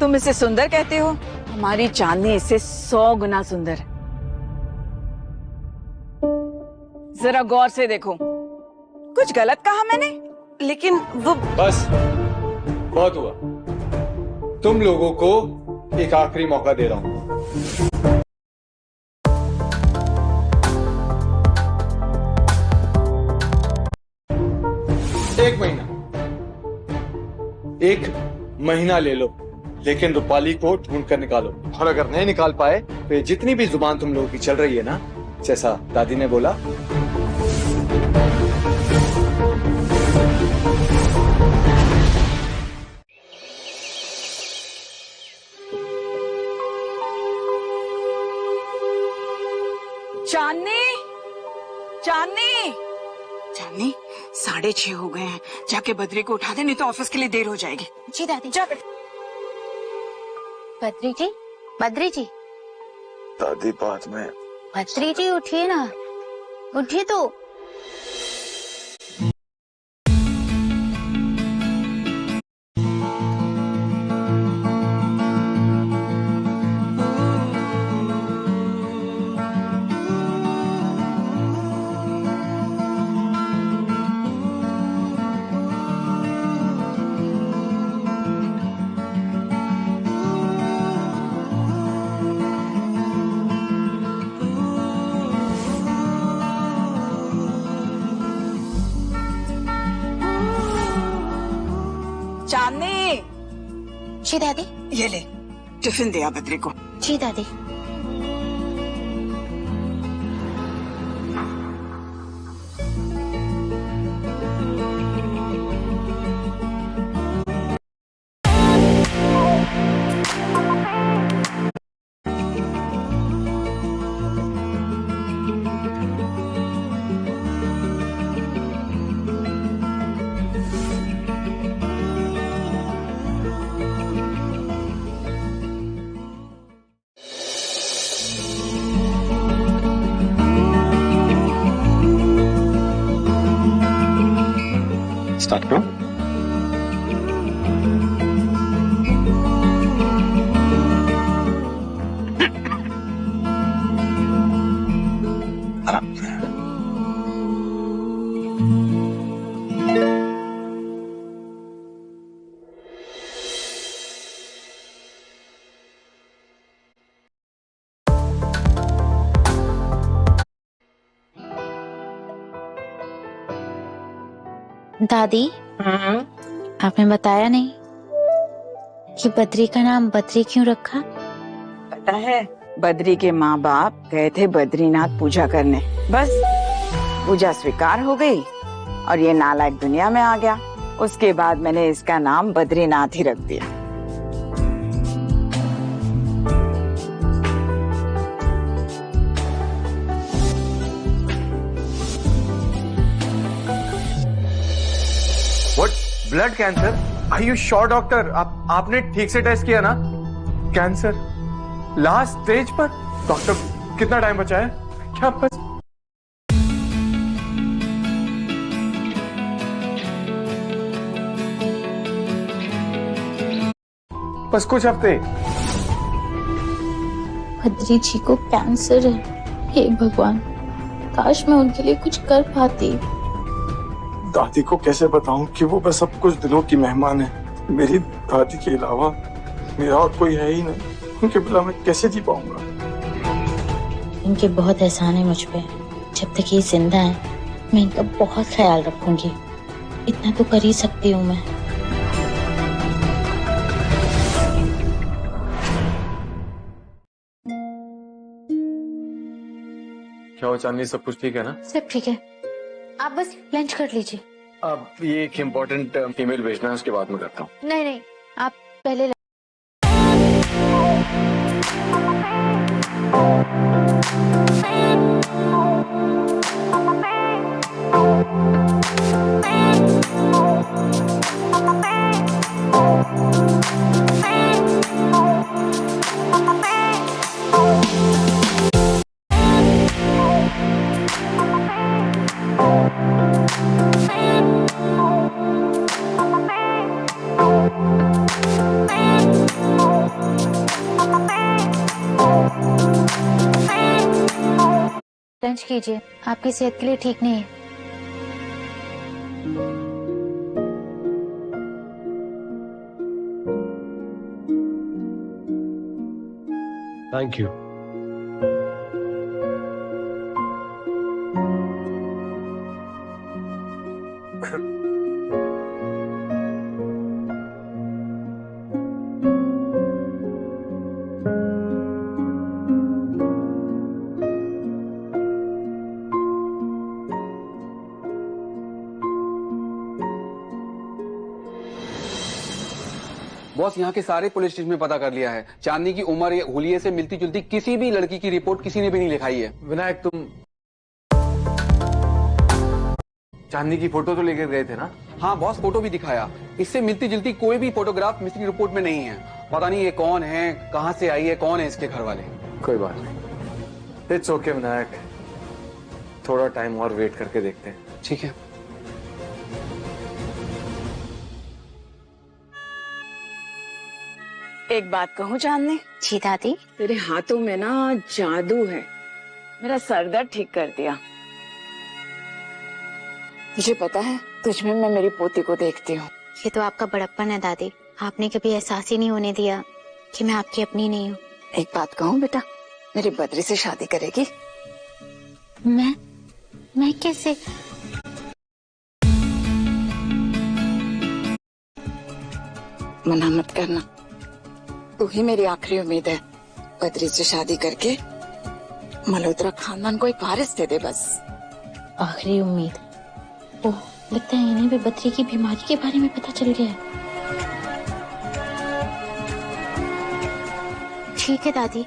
तुम इसे सुंदर कहते हो? हमारी चांदनी इससे 100 गुना सुंदर है। जरा गौर से देखो, कुछ गलत कहा मैंने? लेकिन वो बस बहुत हुआ। तुम लोगों को एक आखिरी मौका दे रहा हूं। एक महीना ले लो, लेकिन रूपाली को ढूंढ कर निकालो। और अगर नहीं निकाल पाए तो ये जितनी भी जुबान तुम लोगों की चल रही है ना, जैसा दादी ने बोला, चांदनी, चांदनी, चांदनी 6:30 हो गए हैं। जाके बद्री को उठा दे, नहीं तो ऑफिस के लिए देर हो जाएगी। जी दादी। जा बद्री जी, बद्री जी, दादी बाद में। बद्री जी उठिए ना, उठिए तो। चांदनी। जी दादी। ये ले, टिफिन दिया बद्री को। जी दादी। स्टार्ट करो। आराम से। दादी, आपने बताया नहीं कि बद्री का नाम बद्री क्यों रखा? पता है, बद्री के माँ बाप गए थे बद्रीनाथ पूजा करने। बस पूजा स्वीकार हो गई और ये नालायक दुनिया में आ गया। उसके बाद मैंने इसका नाम बद्रीनाथ ही रख दिया। Blood cancer? Are you sure doctor? आपने ठीक से टेस्ट किया ना? कैंसर लास्ट स्टेज पर? डॉक्टर कितना टाइम बचा है? क्या बस कुछ हफ्ते? बद्री जी को कैंसर है। हे भगवान, काश मैं उनके लिए कुछ कर पाती। दादी को कैसे बताऊं कि वो बस अब कुछ दिनों की मेहमान है। मेरी दादी के अलावा मेरा और कोई है ही नहीं। उनके बिना मैं कैसे जी पाऊंगा? इनके बहुत एहसान है मुझ पे। जब तक ये जिंदा है मैं इनका बहुत ख्याल रखूंगी। इतना तो कर ही सकती हूँ मैं। क्या हो चांदनी, सब कुछ ठीक है ना? सब ठीक है, आप बस लंच कर लीजिए। अब ये एक इम्पोर्टेंट ईमेल भेजना है, उसके बाद में करता हूँ। नहीं नहीं, आप पहले लंच कीजिए, आपकी सेहत के लिए ठीक नहीं है। Thank you. बॉस यहाँ के सारे पुलिस स्टेशन में पता कर लिया है। चांदनी की उम्र या हुलिये से मिलती जुलती किसी भी लड़की की रिपोर्ट किसी ने भी नहीं लिखाई है। विनायक तुम चांदनी की फोटो तो लेकर गए थे ना? हाँ बॉस, फोटो भी दिखाया। इससे मिलती जुलती कोई भी फोटोग्राफ मिसिंग रिपोर्ट में नहीं है। पता नहीं ये कौन है, कहाँ से आई है, कौन है इसके घर वाले। कोई बात नहीं, इट्स ओके विनायक, थोड़ा टाइम और वेट करके देखते हैं। ठीक है। एक बात कहूँ चांदनी? जी दादी। तेरे हाथों में ना जादू है, मेरा सर दर्द ठीक कर दिया। मुझे पता है तुझ में मैं मेरी पोती को देखती हूँ। ये तो आपका बड़प्पन है दादी, आपने कभी एहसास ही नहीं होने दिया कि मैं आपकी अपनी नहीं हूँ। एक बात कहूँ बेटा, मेरी बद्री से शादी करेगी? मैं कैसे? मना मत करना, तू ही मेरी आखिरी उम्मीद है। बद्री से शादी करके मल्होत्रा खानदान को एक वारिस दे दे बस। आखिरी उम्मीद? ओह, लगता है इन्हें भी बद्री की बीमारी के बारे में पता चल गया है। ठीक है दादी,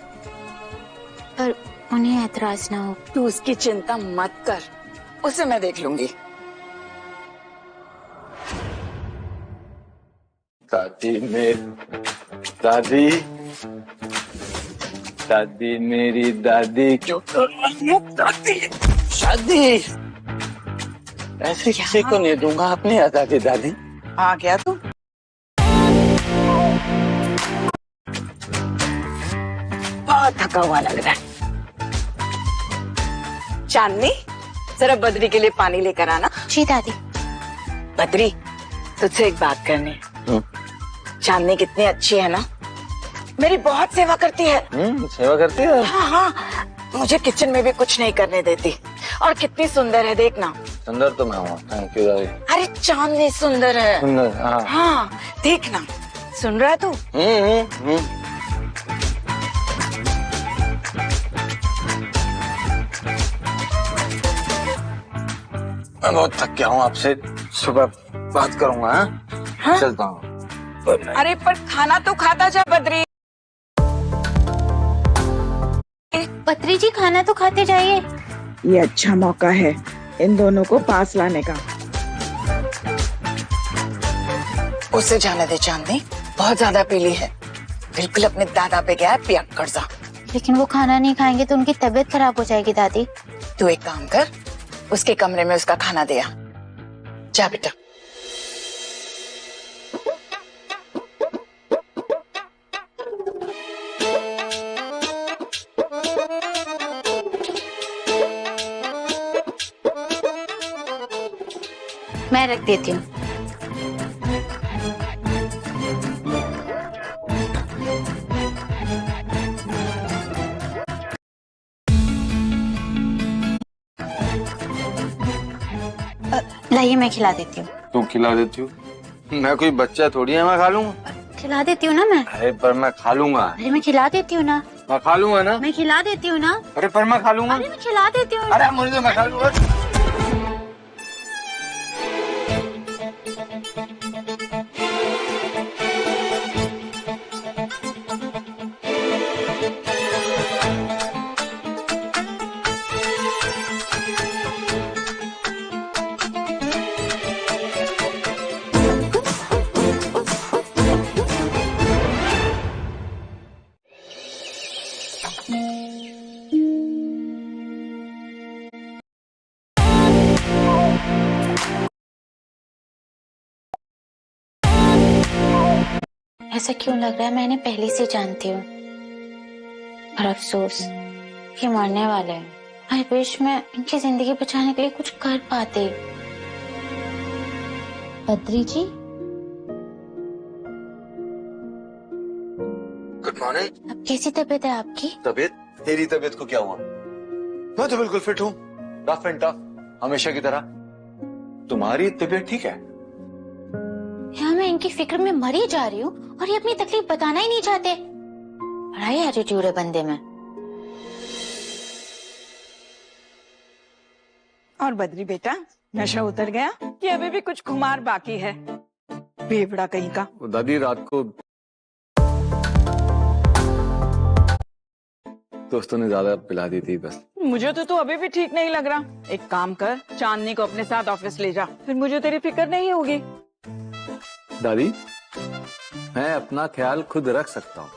पर उन्हें ऐतराज ना हो। तू उसकी चिंता मत कर, उसे मैं देख लूंगी। दादी मेरी दादी क्यों दादी शादी ऐसे किसी को नहीं दूंगा अपनी आजादी। दादी आ गया तू? बहुत थका हुआ लग रहा है। चांदनी, जरा बद्री के लिए पानी लेकर आना। जी दादी। बद्री, तुझसे एक बात करनी है। चांदनी कितनी अच्छी है ना, मेरी बहुत सेवा करती है। सेवा करती है? हाँ हाँ, मुझे किचन में भी कुछ नहीं करने देती। और कितनी सुंदर है, देखना। सुंदर तो मैं हूँ, थैंक यू दादी। अरे चांदनी सुंदर है। सुंदर? हाँ हाँ, देखना। सुन रहा है तू? मैं बहुत थक गया हूँ, आपसे सुबह बात करूंगा। हाँ? चलता हूँ। अरे पर खाना तो खाता जा बद्री। बद्री जी, खाना तो खाते जाइए। ये अच्छा मौका है इन दोनों को पास लाने का। उसे जाने दे चांदनी, बहुत ज्यादा पीली है, बिल्कुल अपने दादा पे गया है पियक्कड़ सा। लेकिन वो खाना नहीं खाएंगे तो उनकी तबीयत खराब हो जाएगी दादी। तू एक काम कर, उसके कमरे में उसका खाना दे आ। जा बेटा। मैं रख देती हूँ। लाइए, मैं खिला देती हूँ। तू खिला देती हूँ? मैं कोई बच्चा थोड़ी है, मैं खा लूंगा। खिला देती हूँ ना मैं। अरे पर मैं खा लूंगा। अरे मैं खिला देती हूँ ना। मैं खा लूंगा ना। मैं खिला देती हूँ ना। अरे पर मैं खा लूंगा। अरे मैं खिला देती हूँ। अरे मुझे मैं खा लूंगा। ऐसा क्यों लग रहा है मैं इन्हें पहले से जानती हूँ। पर अफसोस, ये मरने वाले हैं। आई विश मैं इनकी जिंदगी बचाने के लिए कुछ कर पाते। बद्री जी, गुड मॉर्निंग। अब कैसी तबीयत है आपकी? तबीयत? तेरी तबीयत को क्या हुआ? मैं तो बिल्कुल फिट हूँ, टफ एंड टफ, हमेशा की तरह। तुम्हारी तबीयत ठीक है? यहाँ मैं इनकी फिक्र में मरी जा रही हूँ और ये अपनी तकलीफ बताना ही नहीं चाहते। बड़ा ही एटीट्यूड है बंदे में। और बद्री बेटा, नशा उतर गया कि अभी भी कुछ खुमार बाकी है? बेवड़ा कहीं का। दादी रात को दोस्तों ने ज्यादा पिला दी थी बस। मुझे तो तू अभी भी ठीक नहीं लग रहा। एक काम कर, चांदनी को अपने साथ ऑफिस ले जा, फिर मुझे तेरी फिक्र नहीं होगी। दादी, मैं अपना ख्याल खुद रख सकता हूँ।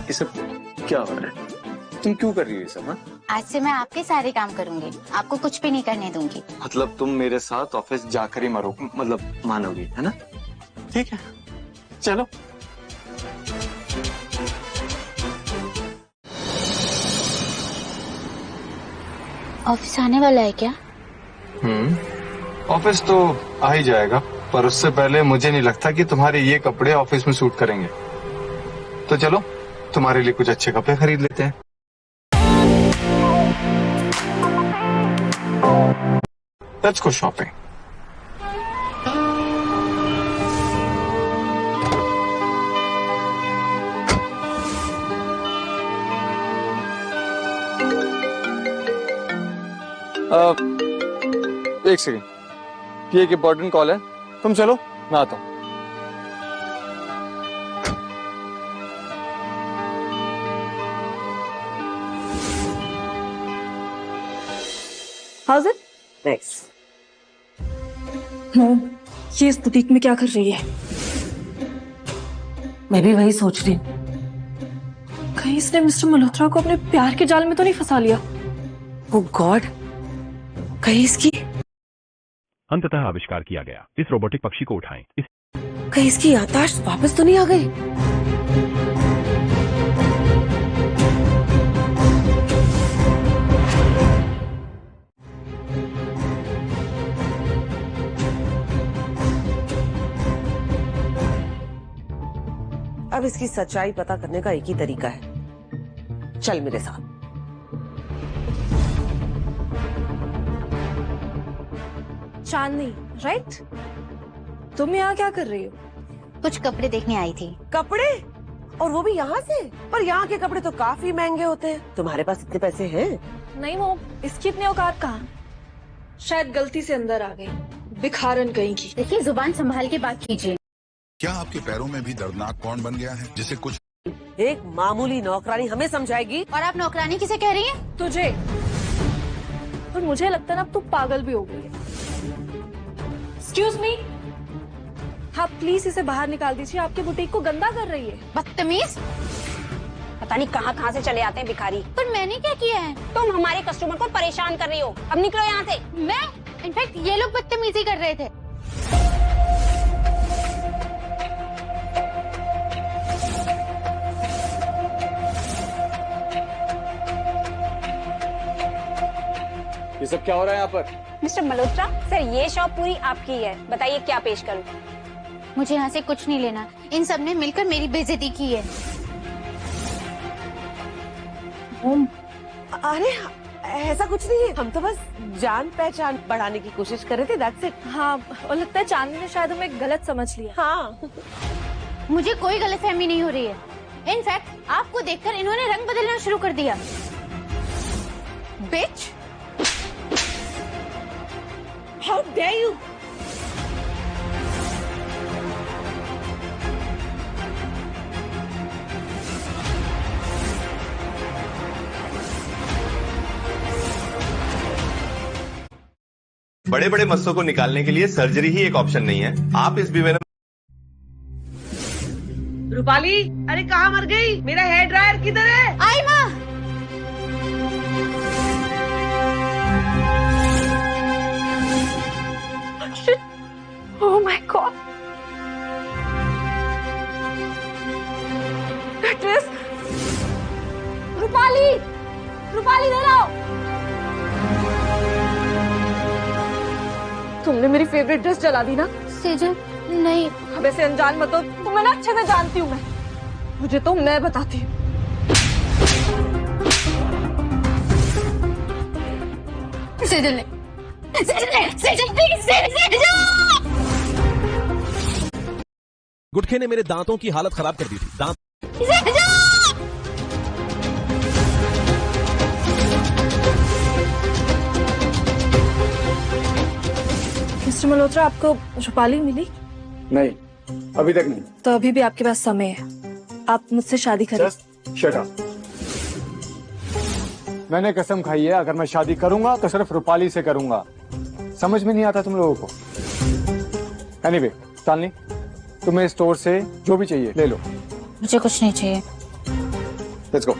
ये सब क्या हो रहा है? तुम क्यों कर रही हो ये सब? आज से मैं आपके सारे काम करूंगी, आपको कुछ भी नहीं करने दूंगी। मतलब तुम मेरे साथ ऑफिस जाकर ही मरो, मतलब मानोगी, है ना? ठीक है, चलो। ऑफिस आने वाला है क्या? ऑफिस तो आ ही जाएगा, पर उससे पहले मुझे नहीं लगता कि तुम्हारे ये कपड़े ऑफिस में सूट करेंगे। तो चलो, तुम्हारे लिए कुछ अच्छे कपड़े खरीद लेते हैं। Let's go shopping. एक सेकेंड, ये एक इम्पोर्टेंट कॉल है, तुम चलो, मैं आता हूं। How's it? Nice. मॉम, ये इस बुटीक में क्या कर रही है? मैं भी वही सोच रही हूँ। कहीं इसने मिस्टर मल्होत्रा को अपने प्यार के जाल में तो नहीं फंसा लिया? Oh God, कहीं इसकी अंततः आविष्कार किया गया। इस रोबोटिक पक्षी को उठाएं। कहीं इसकी याददाश्त वापस तो नहीं आ गई? अब इसकी सच्चाई पता करने का एक ही तरीका है, चल मेरे साथ। चांदनी, राइट? तुम यहाँ क्या कर रही हो? कुछ कपड़े देखने आई थी। कपड़े? और वो भी यहाँ से? पर यहाँ के कपड़े तो काफी महंगे होते हैं। तुम्हारे पास इतने पैसे हैं? नहीं मॉम, इसकी इतनी औकात कहाँ? शायद गलती से अंदर आ गई, भिखारन कहीं की। देखिए, जुबान संभाल के बात कीजिए। क्या आपके पैरों में भी दर्दनाक कौन बन गया है जिसे कुछ एक मामूली नौकरानी हमें समझाएगी? और आप नौकरानी किसे कह रही हैं? तुझे। और मुझे लगता है ना अब तू पागल भी हो गई है। एक्सक्यूज मी, हाँ प्लीज इसे बाहर निकाल दीजिए, आपके बुटीक को गंदा कर रही है। बदतमीज! पता नहीं कहाँ से चले आते हैं भिखारी। पर मैंने क्या किया है? तुम हमारे कस्टमर को परेशान कर रही हो, अब निकलो यहाँ से। मैं? इनफैक्ट ये लोग बदतमीजी कर रहे थे। ये सब क्या हो रहा है यहाँ पर? मिस्टर मल्होत्रा, सर ये शॉप पूरी आपकी है, बताइए क्या पेश करूं? मुझे यहाँ से कुछ नहीं लेना, इन सब ने मिलकर मेरी बेइज्जती की है। अरे ऐसा कुछ नहीं है, हम तो बस जान पहचान बढ़ाने की कोशिश कर रहे थे, दैट्स इट। हाँ, और लगता है चांदनी ने शायद हमें गलत समझ लिया। हाँ, मुझे कोई गलतफहमी नहीं हो रही है। इनफैक्ट आपको देखकर इन्होंने रंग बदलना शुरू कर दिया। बिच! How dare you? बड़े बड़े मस्सों को निकालने के लिए सर्जरी ही एक ऑप्शन नहीं है। आप इस बीमारी रूपाली, अरे कहाँ मर गई? मेरा हेयर ड्रायर किधर है? आई माँ। Oh my God! रूपाली इधर आओ। तुमने मेरी फेवरेट ड्रेस जला दी ना? सेजल नहीं। अब ऐसे अनजान मत हो, तुम्हें ना अच्छे से जानती हूँ मैं। मुझे तो मैं बताती हूँ। सेजल ने गुटखे ने मेरे दांतों की हालत खराब कर दी थी। दांत मिस्टर मल्होत्रा, आपको रूपाली मिली? नहीं, अभी तक नहीं। तो अभी भी आपके पास समय है, आप मुझसे शादी करें। Shut up. मैंने कसम खाई है, अगर मैं शादी करूंगा तो सिर्फ रूपाली से करूंगा। समझ में नहीं आता तुम लोगों को। एनीवे, शालिनी, तुम्हें स्टोर से जो भी चाहिए ले लो। मुझे कुछ नहीं चाहिए। Let's go.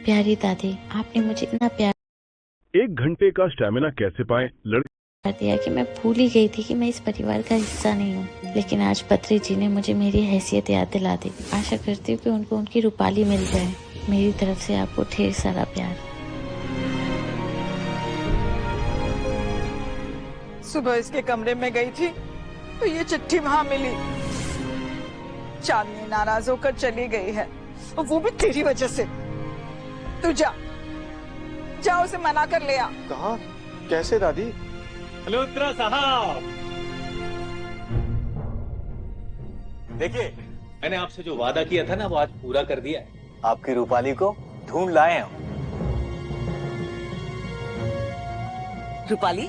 प्यारी दादी, आपने मुझे इतना प्यार 1 घंटे का स्टैमिना कैसे पाए लड़के दिया कि मैं भूल ही गई थी कि मैं इस परिवार का हिस्सा नहीं हूँ। लेकिन आज पत्री जी ने मुझे मेरी हैसियत याद दिला दी। आशा करती हूँ कि उनको उनकी रूपाली मिल जाए। मेरी तरफ से आपको ढेर सारा प्यार। सुबह इसके कमरे में गई थी तो ये चिट्ठी वहाँ मिली। चांदनी नाराज होकर चली गई है, और वो भी तेरी वजह से। तू जा उसे मना कर ले आ। कहाँ? कैसे दादी? मल्होत्रा साहब, देखिए, मैंने आपसे जो वादा किया था ना, वो आज पूरा कर दिया है। आपकी रूपाली को ढूंढ लाए हम। रूपाली,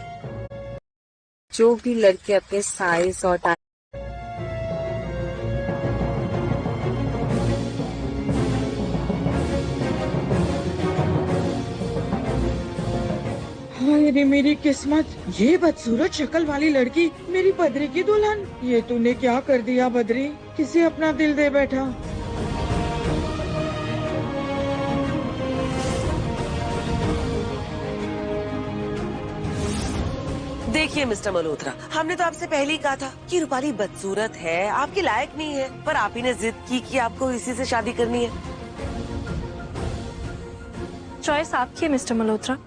जो भी लड़के अपने साइज और अरे मेरी किस्मत, ये बदसूरत शक्ल वाली लड़की मेरी बद्री की दुल्हन। ये तूने क्या कर दिया बद्री? किसे अपना दिल दे बैठा। देखिए मिस्टर मल्होत्रा, हमने तो आपसे पहले ही कहा था कि रूपाली बदसूरत है, आपके लायक नहीं है, पर आप ही ने जिद की कि आपको इसी से शादी करनी है। चॉइस आपकी है मिस्टर मल्होत्रा।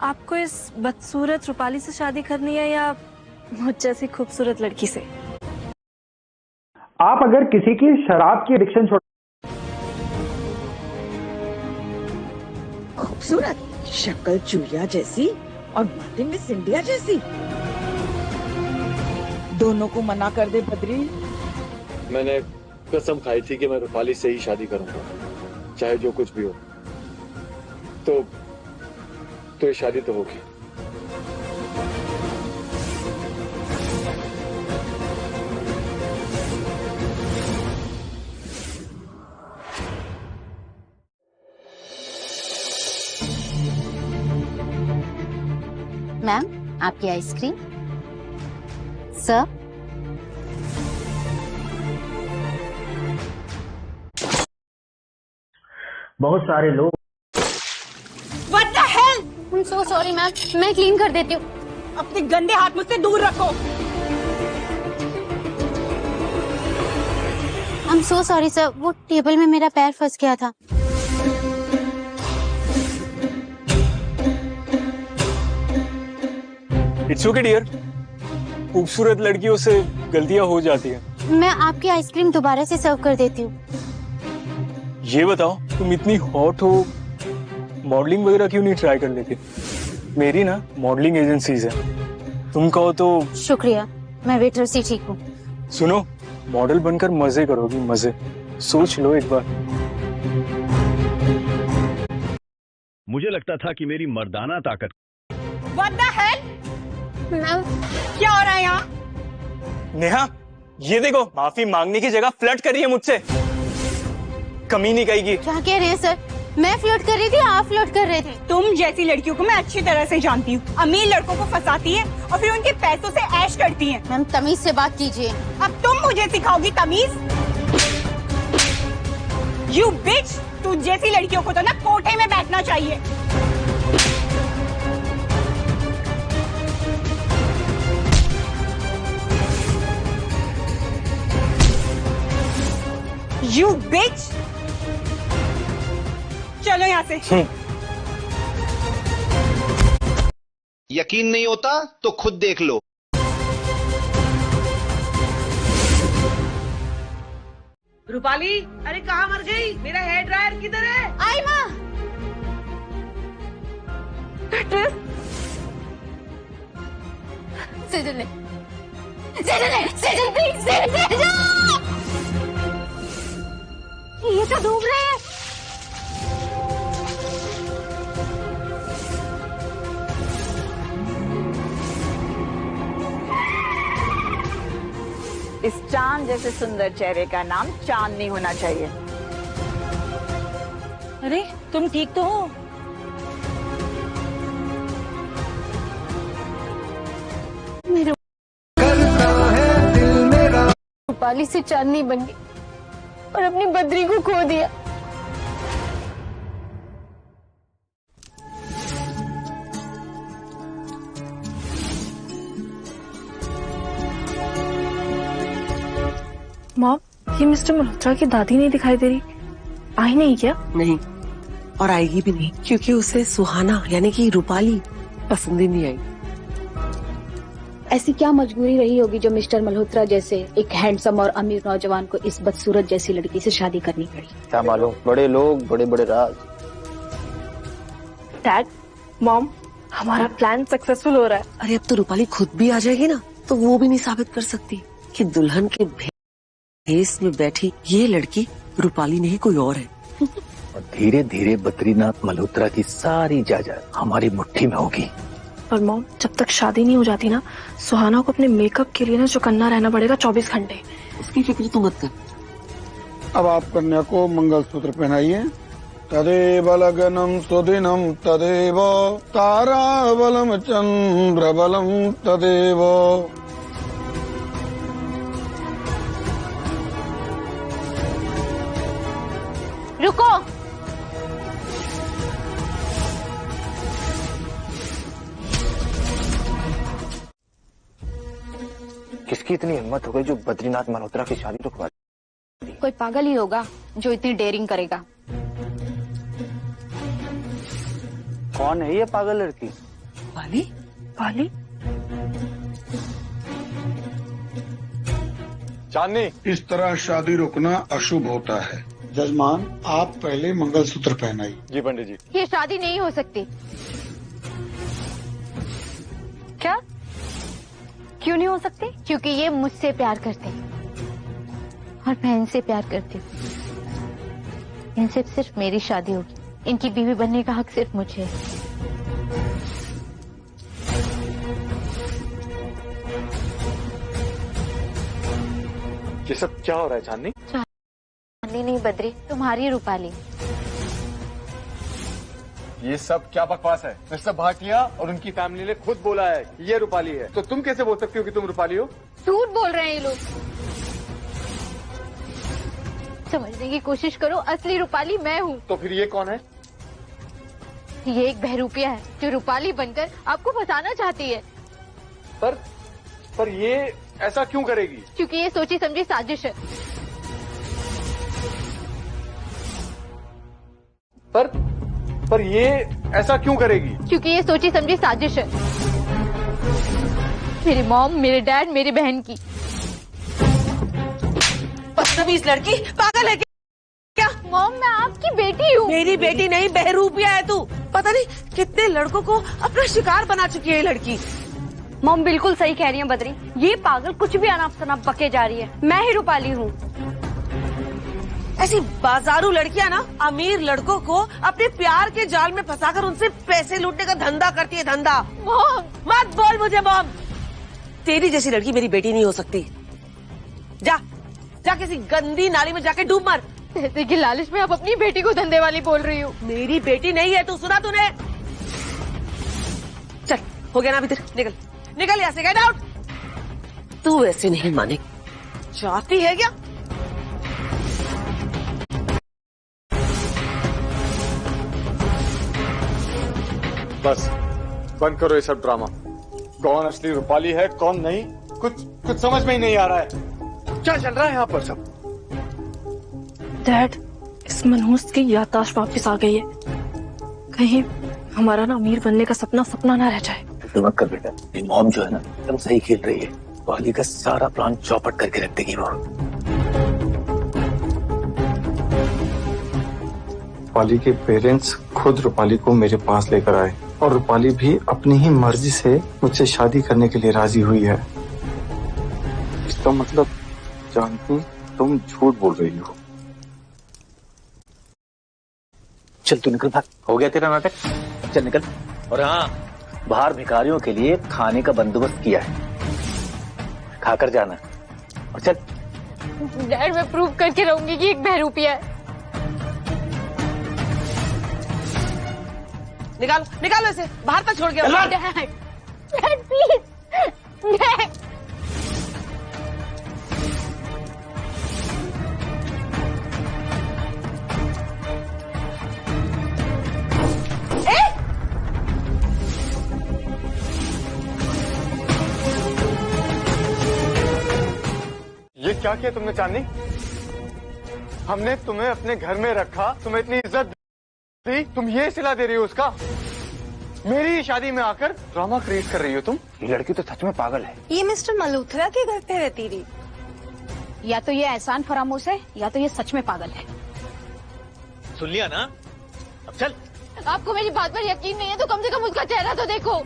आपको इस बदसूरत रूपाली से शादी करनी है या मुझ जैसी खूबसूरत लड़की से? आप अगर किसी की शराब की एडिक्शन छोड़ खूबसूरत शक्ल चूड़िया जैसी और बातें में सिंधिया जैसी, दोनों को मना कर दे बद्री। मैंने कसम खाई थी कि मैं रूपाली से ही शादी करूंगा, चाहे जो कुछ भी हो। तो ये शादी तो होगी। मैम, आपकी आइसक्रीम। सर, बहुत सारे लोग। What the hell? I'm so sorry ma'am, मैं क्लीन कर देती हूँ। अपने गंदे हाथ मुझसे दूर रखो। I'm so sorry सर, वो टेबल में मेरा पैर फंस गया था। इट्स ओके डियर, खूबसूरत लड़कियों से गलतियां हो जाती हैं। मैं आपकी आइसक्रीम दोबारा से सर्व कर देती हूँ। ये बताओ, तुम इतनी हॉट हो, मॉडलिंग वगैरह क्यों नहीं ट्राई कर लेती? मेरी ना मॉडलिंग एजेंसीज है, तुम कहो तो। शुक्रिया, मैं वेटर से ठीक हूँ। सुनो, मॉडल बनकर मजे करोगी, मजे। सोच लो एक बार। मुझे लगता था कि मेरी मर्दाना ताकत। What the hell? क्या हो रहा है यहाँ? नेहा, ये देखो, माफी मांगने की जगह फ्लर्ट कर रही है मुझसे। कमीनी कहेगी। क्या कह रहे हैं सर? मैं फ्लर्ट कर रही थी, आप फ्लर्ट कर रहे थे? तुम जैसी लड़कियों को मैं अच्छी तरह से जानती हूँ। अमीर लड़कों को फंसाती है और फिर उनके पैसों से ऐश करती है। मैम, तमीज से बात कीजिए। अब तुम मुझे सिखाओगी तमीज? यू बिच, तू जैसी लड़कियों को तो ना कोठे में बैठना चाहिए। You bitch! चलो यहाँ से। यकीन नहीं होता तो खुद देख लो। रूपाली, अरे कहाँ मर गई? मेरा हेयर ड्रायर किधर है? आई माँ। सेजल ने, सेजल प्लीज, सेजल! ये तो डूब रहे हैं। इस चांद जैसे सुंदर चेहरे का नाम चांद नहीं होना चाहिए। अरे तुम ठीक तो हो? रूपाली से चांदनी बन गई और अपनी बद्री को खो दिया। मॉम, ये मिस्टर मल्होत्रा की दादी नहीं दिखाई दे रही। आई नहीं क्या? नहीं, और आएगी भी नहीं, क्योंकि उसे सुहाना यानी कि रूपाली पसंद ही नहीं आई। ऐसी क्या मजबूरी रही होगी जो मिस्टर मल्होत्रा जैसे एक हैंडसम और अमीर नौजवान को इस बदसूरत जैसी लड़की से शादी करनी पड़ी? क्या मालूम, बड़े लोग बड़े बड़े राज। डैड, मॉम, हमारा प्लान सक्सेसफुल हो रहा है। अरे अब तो रूपाली खुद भी आ जाएगी ना, तो वो भी नहीं साबित कर सकती कि दुल्हन के भेस में बैठी ये लड़की रूपाली नहीं कोई और है। और धीरे धीरे बद्रीनाथ मल्होत्रा की सारी जायदाद हमारी मुट्ठी में होगी। और मॉम, जब तक शादी नहीं हो जाती ना, सुहाना को अपने मेकअप के लिए ना चौकन्ना रहना पड़ेगा 24 घंटे। उसकी फिक्र तू मत कर। अब आप कन्या को मंगलसूत्र पहनाइए। तदेव लगनम सुदिनम तदेव तारा बलम चंद्र बलम तदेव। रुको। किसकी इतनी हिम्मत हो गई जो बद्रीनाथ मल्होत्रा की शादी रुकवा दी? कोई पागल ही होगा जो इतनी डेयरिंग करेगा। कौन है ये पागल लड़की? पाली? पाली? चांदनी, इस तरह शादी रोकना अशुभ होता है। जजमान, आप पहले मंगलसूत्र पहनाइए। जी पंडित जी। ये शादी नहीं हो सकती। क्या? क्यों नहीं हो सकती? क्योंकि ये मुझसे प्यार करते और मैं इनसे प्यार करती हूँ। इनसे सिर्फ मेरी शादी होगी। इनकी बीवी बनने का हक सिर्फ मुझे है। ये सब क्या हो रहा है चांदनी? चांदनी नहीं बद्री, तुम्हारी रूपाली। ये सब क्या बकवास है? मिस्टर भाटिया और उनकी फैमिली ने खुद बोला है कि ये रूपाली है, तो तुम कैसे बोल सकती हो कि तुम रूपाली हो? झूठ बोल रहे हैं ये लोग। समझने की कोशिश करो, असली रूपाली मैं हूँ। तो फिर ये कौन है? ये एक बहरूपिया है जो रूपाली बनकर आपको फंसाना चाहती है। पर ये ऐसा क्यों करेगी? क्योंकि ये सोची समझी साजिश है। पर ये ऐसा क्यों करेगी? क्योंकि ये सोची समझी साजिश है। मेरी मॉम, मेरे डैड, मेरी बहन की। बदतमीज लड़की, पागल है क्या? मॉम, मैं आपकी बेटी हूँ। मेरी बेटी नहीं, बहरूपिया है तू। पता नहीं कितने लड़कों को अपना शिकार बना चुकी है ये लड़की। मॉम बिल्कुल सही कह रही है बद्री। ये पागल कुछ भी अनाप शनाप बके जा रही है। मैं ही रूपाली हूँ। ऐसी बाजारू लड़कियां ना अमीर लड़कों को अपने प्यार के जाल में फंसाकर उनसे पैसे लूटने का धंधा करती है, धंधा। मॉम, मत बोल मुझे मॉम। तेरी जैसी लड़की मेरी बेटी नहीं हो सकती। जा किसी गंदी नाली में जाके डूब मर। पैसे की लालच में आप अपनी बेटी को धंधे वाली बोल रही हो। मेरी बेटी नहीं है, तू सुना तूने? चल, हो गया ना अभी तेरे, निकल यहाँ से, गेट आउट। तू ऐसे नहीं माने। चाहती है क्या? बस बंद करो ये सब ड्रामा। कौन असली रूपाली है कौन नहीं, कुछ समझ में ही नहीं आ रहा है। क्या चल रहा है यहाँ पर सब? डैड, इस मनहूस की याददाश्त वापस आ गई है। कहीं हमारा ना अमीर बनने का सपना सपना ना रह जाए। फिक्र मत कर बेटा, ये मॉम जो है ना एकदम सही खेल रही है। रूपाली का सारा प्लान चौपट करके रख देगी वो। रूपाली के पेरेंट्स खुद रूपाली को मेरे पास लेकर आए और रूपाली भी अपनी ही मर्जी से मुझसे शादी करने के लिए राजी हुई है। इसका मतलब जानती तुम झूठ बोल रही हो। चल तू निकल भाग, हो गया तेरा नाटक, चल निकल। और हाँ, बाहर भिखारियों के लिए खाने का बंदोबस्त किया है, खाकर जाना। और चल। डैड, मैं प्रूव करके रहूंगी कि एक बहरूपिया है। निकालो इसे बाहर तक छोड़ गया। Dad please, dad. ये क्या किया तुमने चांदनी? हमने तुम्हें अपने घर में रखा, तुम्हें इतनी इज्जत दी, तुम ये सिला दे रही हो उसका? मेरी शादी में आकर ड्रामा क्रिएट कर रही हो तुम। ये लड़की तो सच में पागल है। ये मिस्टर मल्होत्रा के घर पे रहती रही। या तो ये एहसान फरामोश है या तो ये सच में पागल है। सुन लिया ना, अब चल। आपको मेरी बात पर यकीन नहीं है तो कम से कम उसका चेहरा तो देखो।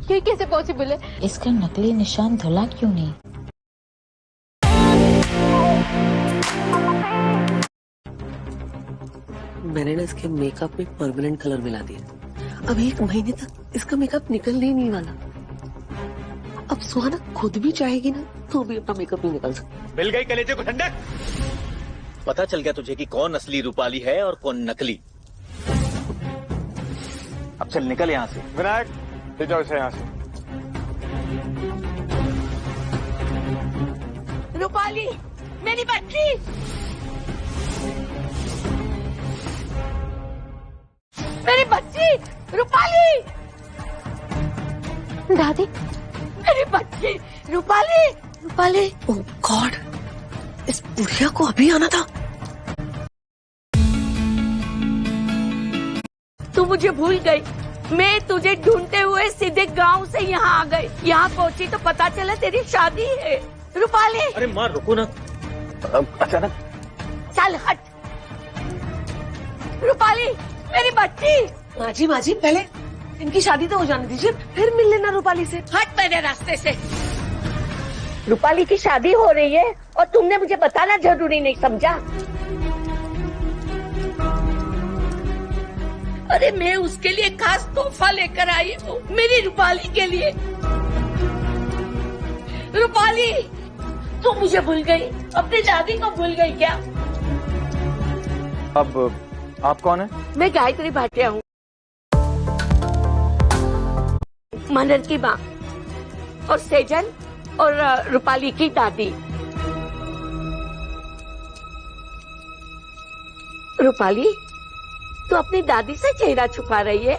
ये कैसे पॉसिबल है? इसका नकली निशान धुला क्यों नहीं? मैंने ना इसके मेकअप में परमानेंट कलर मिला दिया। अब 1 महीने तक इसका मेकअप निकलने ही नहीं वाला। अब सुहाना खुद भी चाहेगी ना तो भी अपना मेकअप नहीं निकाल सकती। मिल गई कलेजे को ठंडक। पता चल गया तुझे कि कौन असली रूपाली है और कौन नकली। अब चल निकल यहाँ से। विनायक, ले जाओ इसे यहाँ से। रूपाली, मेरी बच्ची, मेरी बच्ची, रूपाली, दादी, मेरी बच्ची, रूपाली, रूपाली। ओह गॉड, इस बुढ़िया को अभी आना था। तू मुझे भूल गई। मैं तुझे ढूंढते हुए सीधे गांव से यहाँ आ गई। यहाँ पहुँची तो पता चला तेरी शादी है। रूपाली, अरे माँ रुको ना, अचानक। चल हट। रूपाली, मेरी बच्ची। माँ जी पहले इनकी शादी तो हो जाने दीजिए, फिर मिल लेना रूपाली से। हट मेरे रास्ते से। रूपाली की शादी हो रही है और तुमने मुझे बताना जरूरी नहीं समझा? अरे मैं उसके लिए खास तोहफा लेकर आई हूँ, मेरी रूपाली के लिए। रूपाली, तू मुझे भूल गई, अपनी दादी को भूल गई क्या? अब आप कौन है? मैं गायत्री भाटिया हूँ, मनर की माँ, और सेजल और रूपाली की दादी। रूपाली, तू अपनी दादी से चेहरा छुपा रही है।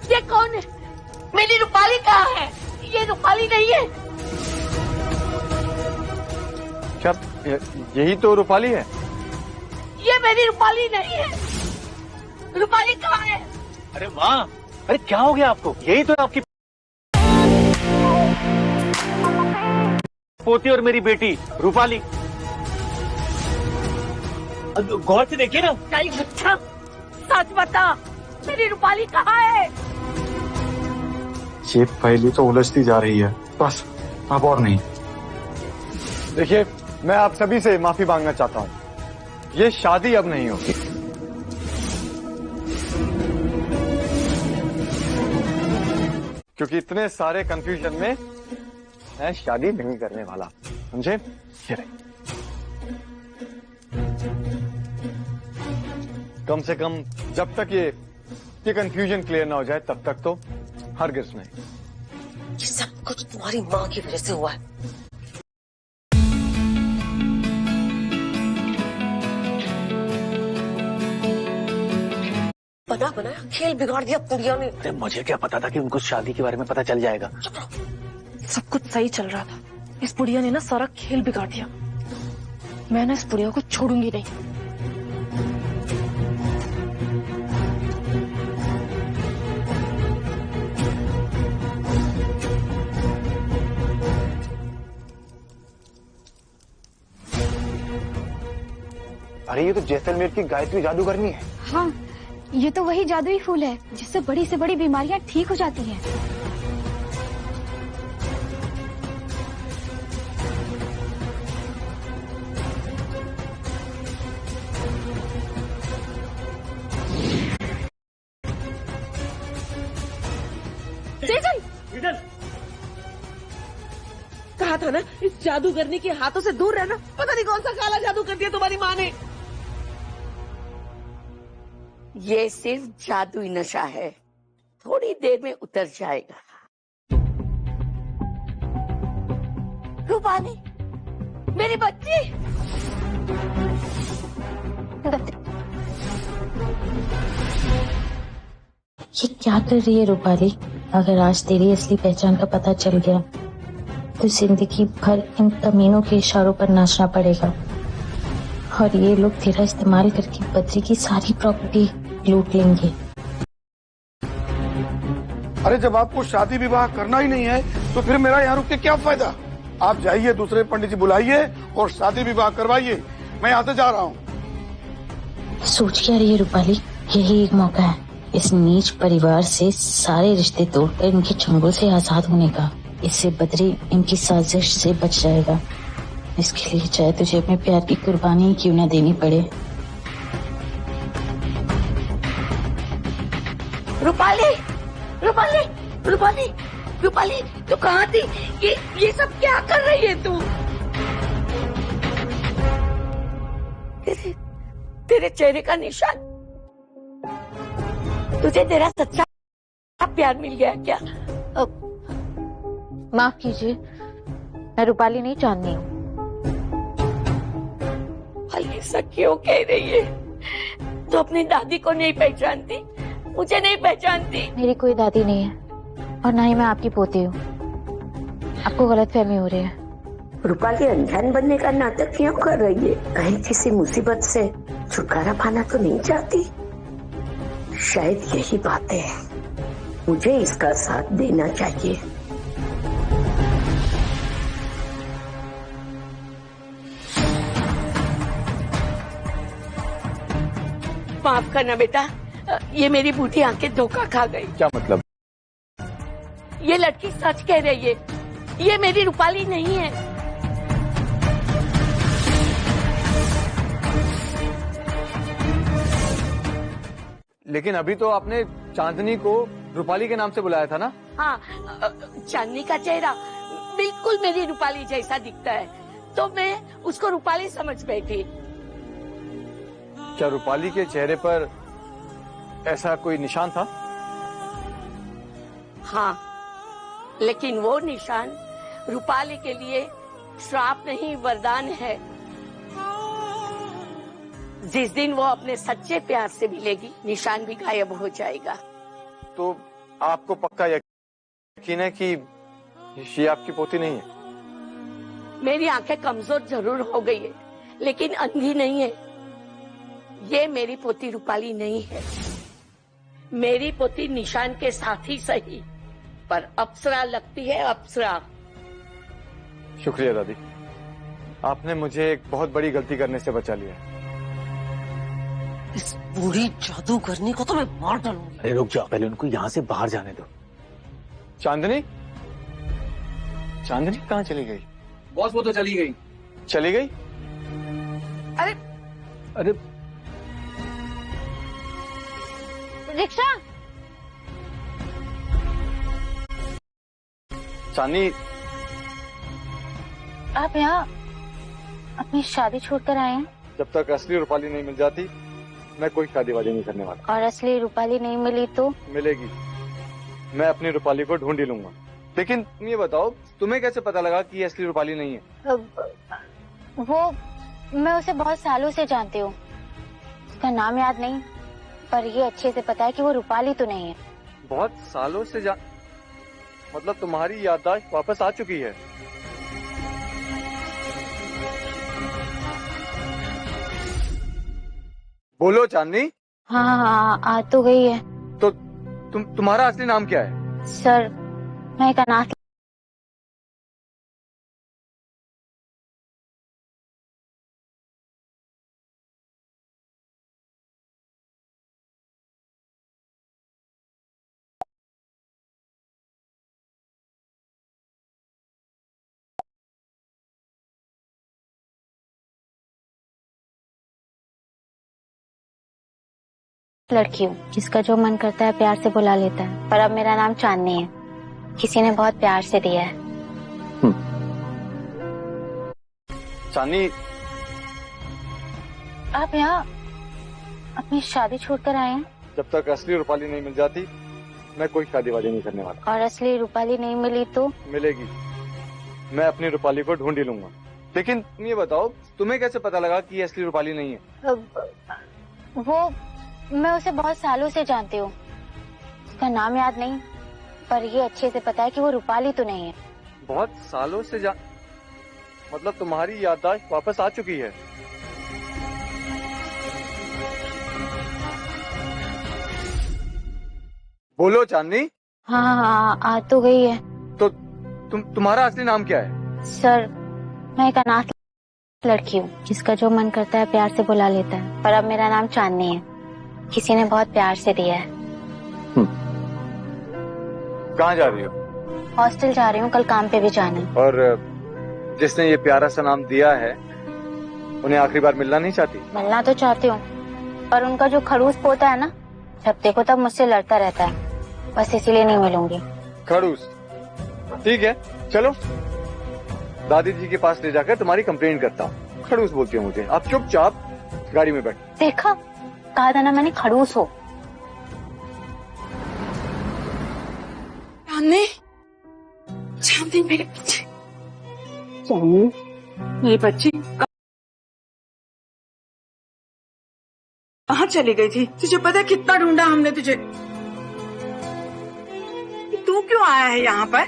ये कौन है? मेरी रूपाली कहाँ है? ये रूपाली नहीं है। क्या यही तो रूपाली है? ये मेरी रूपाली नहीं है। रूपाली कहाँ है? अरे माँ, अरे क्या हो गया आपको? यही तो आपकी पोती और मेरी बेटी रूपाली। गौर से देखिए ना। अच्छा, सच बता, मेरी रूपाली कहाँ है? ये पहली तो उलझती जा रही है, बस अब और नहीं। देखिए, मैं आप सभी से माफी मांगना चाहता हूँ। ये शादी अब नहीं होगी। क्योंकि इतने सारे कंफ्यूजन में मैं शादी नहीं करने वाला, समझे? ये रही। कम से कम जब तक ये कंफ्यूजन क्लियर ना हो जाए तब तक तो हरगिज़ नहीं। ये सब कुछ तुम्हारी माँ की वजह से हुआ है। बना बनाया खेल बिगाड़ दिया पुड़िया ने। अरे मुझे क्या पता था कि उनको शादी के बारे में पता चल जाएगा। सब कुछ सही चल रहा था, इस बुढ़िया ने ना सारा खेल बिगाड़ दिया। मैं ना इस बुढ़िया को छोड़ूंगी नहीं। अरे ये तो जैसलमेर की गायत्री जादूगरनी है। हाँ, ये तो वही जादुई फूल है जिससे बड़ी से बड़ी बीमारियां ठीक हो जाती हैं। सेजल, कहा था ना इस जादूगरनी के हाथों से दूर रहना। पता नहीं कौन सा काला जादू कर दिया तुम्हारी माँ ने। ये सिर्फ जादुई नशा है, थोड़ी देर में उतर जाएगा। रूपाली, मेरी बच्ची। ये क्या कर रही है रूपाली? अगर आज तेरी असली पहचान का पता चल गया तो जिंदगी भर इन कमीनों के इशारों पर नाचना पड़ेगा और ये लोग तेरा इस्तेमाल करके बद्री की सारी प्रॉपर्टी लूट लेंगे। अरे जब आपको शादी विवाह करना ही नहीं है तो फिर मेरा यहाँ रुक के क्या फायदा? आप जाइए, दूसरे पंडित जी बुलाइए और शादी विवाह करवाइए। मैं यहाँ से जा रहा हूँ। सोच क्या रही है रूपाली? यही एक मौका है इस नीच परिवार से सारे रिश्ते तोड़कर इनके चंगुल से आजाद होने का। इससे बद्री इनकी साजिश से बच जाएगा। इसके लिए चाहे तुझे अपने प्यार की कुर्बानी क्यों न देनी पड़े। रूपाली, रूपाली, रूपाली, रूपाली, तू कहाँ थी? ये सब क्या कर रही है तू? तेरे चेहरे का निशान, तुझे तेरा सच्चा प्यार मिल गया क्या? माफ कीजिए, मैं रूपाली नहीं जानती हूँ। ऐसा क्यों कह रही है? तू अपनी दादी को नहीं पहचानती, मुझे नहीं पहचानती। मेरी कोई दादी नहीं है और ना ही मैं आपकी पोती हूँ। आपको गलतफहमी हो रही है। रूपाली अनजान बनने का नाटक क्यों कर रही है? कहीं किसी मुसीबत से छुटकारा पाना तो नहीं चाहती? शायद यही बात है, मुझे इसका साथ देना चाहिए। माफ करना बेटा, ये मेरी बूढ़ी आंखें धोखा खा गई। क्या मतलब? ये लड़की सच कह रही है, ये मेरी रूपाली नहीं है। लेकिन अभी तो आपने चांदनी को रूपाली के नाम से बुलाया था ना? हाँ, चांदनी का चेहरा बिल्कुल मेरी रूपाली जैसा दिखता है, तो मैं उसको रूपाली समझ बैठी। क्या रूपाली के चेहरे पर ऐसा कोई निशान था? हाँ, लेकिन वो निशान रूपाली के लिए श्राप नहीं, वरदान है। जिस दिन वो अपने सच्चे प्यार से मिलेगी, निशान भी गायब हो जाएगा। तो आपको पक्का यकीन है कि ये आपकी पोती नहीं है? मेरी आंखें कमजोर जरूर हो गई है, लेकिन अंधी नहीं है। ये मेरी पोती रूपाली नहीं है। मेरी पोती निशान के साथ ही सही, पर अप्सरा लगती है, अप्सरा। शुक्रिया दादी, आपने मुझे एक बहुत बड़ी गलती करने से बचा लिया। इस बूढ़ी जादूगरनी को तो मैं मार डालूंगी। अरे रुक जाओ, पहले उनको यहाँ से बाहर जाने दो। चांदनी, चांदनी कहाँ चली गई? बॉस वो तो चली गई। चली गई? अरे अरे रिक्शा, चांदनी, आप यहाँ अपनी शादी छोड़कर आए हैं? जब तक असली रूपाली नहीं मिल जाती मैं कोई शादी वादी नहीं करने वाला। और असली रूपाली नहीं मिली तो? मिलेगी, मैं अपनी रूपाली को ढूंढ ही लूंगा। लेकिन तुम ये बताओ, तुम्हें कैसे पता लगा कि ये असली रूपाली नहीं है? वो मैं उसे बहुत सालों से जानती हूँ, उसका नाम याद नहीं, पर ये अच्छे से पता है कि वो रूपाली तो नहीं है। बहुत सालों से मतलब तुम्हारी याददाश्त वापस आ चुकी है। बोलो चांदनी। हाँ, आ तो गई है। तो तुम्हारा असली नाम क्या है? सर, मैं एक अनाथ लड़की हूँ जिसका जो मन करता है प्यार से बुला लेता है, पर अब मेरा नाम चांदनी है, किसी ने बहुत प्यार से दिया है। चांदनी, आप यहाँ अपनी शादी छोड़कर आए हैं? जब तक असली रूपाली नहीं मिल जाती मैं कोई शादी वादी नहीं करने वाला। और असली रूपाली नहीं मिली तो? मिलेगी, मैं अपनी रूपाली को ढूंढ ही लूंगा। लेकिन तुम ये बताओ, तुम्हें कैसे पता लगा कि ये असली रूपाली नहीं है? वो मैं उसे बहुत सालों से जानती हूँ, उसका नाम याद नहीं, पर ये अच्छे से पता है कि वो रूपाली तो नहीं है। बहुत सालों से मतलब तुम्हारी याददाश्त वापस आ चुकी है। बोलो चांदनी। हाँ, आ तो गई है। तो तुम्हारा असली नाम क्या है? सर, मैं एक अनाथ लड़की हूँ जिसका जो मन करता है प्यार से बुला लेता है, पर अब मेरा नाम चांदनी है, किसी ने बहुत प्यार से दिया है। कहाँ जा रही हो? हॉस्टल जा रही हूँ, कल काम पे भी जाना है। और जिसने ये प्यारा सा नाम दिया है उन्हें आखिरी बार मिलना नहीं चाहती? मिलना तो चाहती हूँ, पर उनका जो खड़ूस पोता है ना, जब देखो तब मुझसे लड़ता रहता है, बस इसीलिए नहीं मिलूंगी। खड़ूस? ठीक है, चलो दादी जी के पास ले जाकर तुम्हारी कंप्लेंट करता हूँ। खड़ूस बोलती है मुझे। आप चुपचाप गाड़ी में बैठ। देखा, कहा था ना मैंने खड़ूस हो। चांदनी, चांदनी मेरे बच्चे, चांदनी मेरी बच्ची कहाँ चली गई थी? तुझे पता है कितना ढूंढा हमने तुझे। तू क्यों आया है यहाँ पर?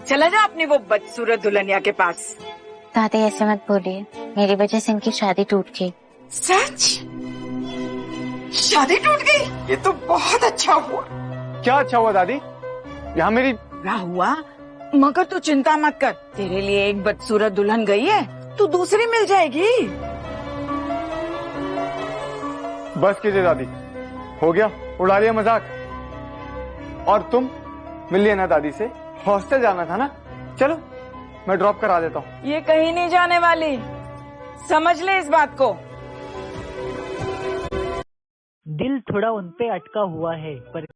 चला जा अपनी वो बदसूरत दुल्हनिया के पास। दादी ऐसे मत बोलिए, मेरी वजह से इनकी शादी टूट गई। सच? शादी टूट गई? ये तो बहुत अच्छा हुआ। क्या अच्छा हुआ दादी? यहाँ मेरी क्या हुआ? मगर तू चिंता मत कर, तेरे लिए एक बदसूरत दुल्हन गई है, तू दूसरी मिल जाएगी। बस कीजिए दादी, हो गया, उड़ा लिया मजाक। और तुम मिल लिया ना दादी से? हॉस्टल जाना था ना? चलो मैं ड्रॉप करा देता हूँ। ये कहीं नहीं जाने वाली, समझ ले इस बात को। दिल थोड़ा उनपे अटका हुआ है, पर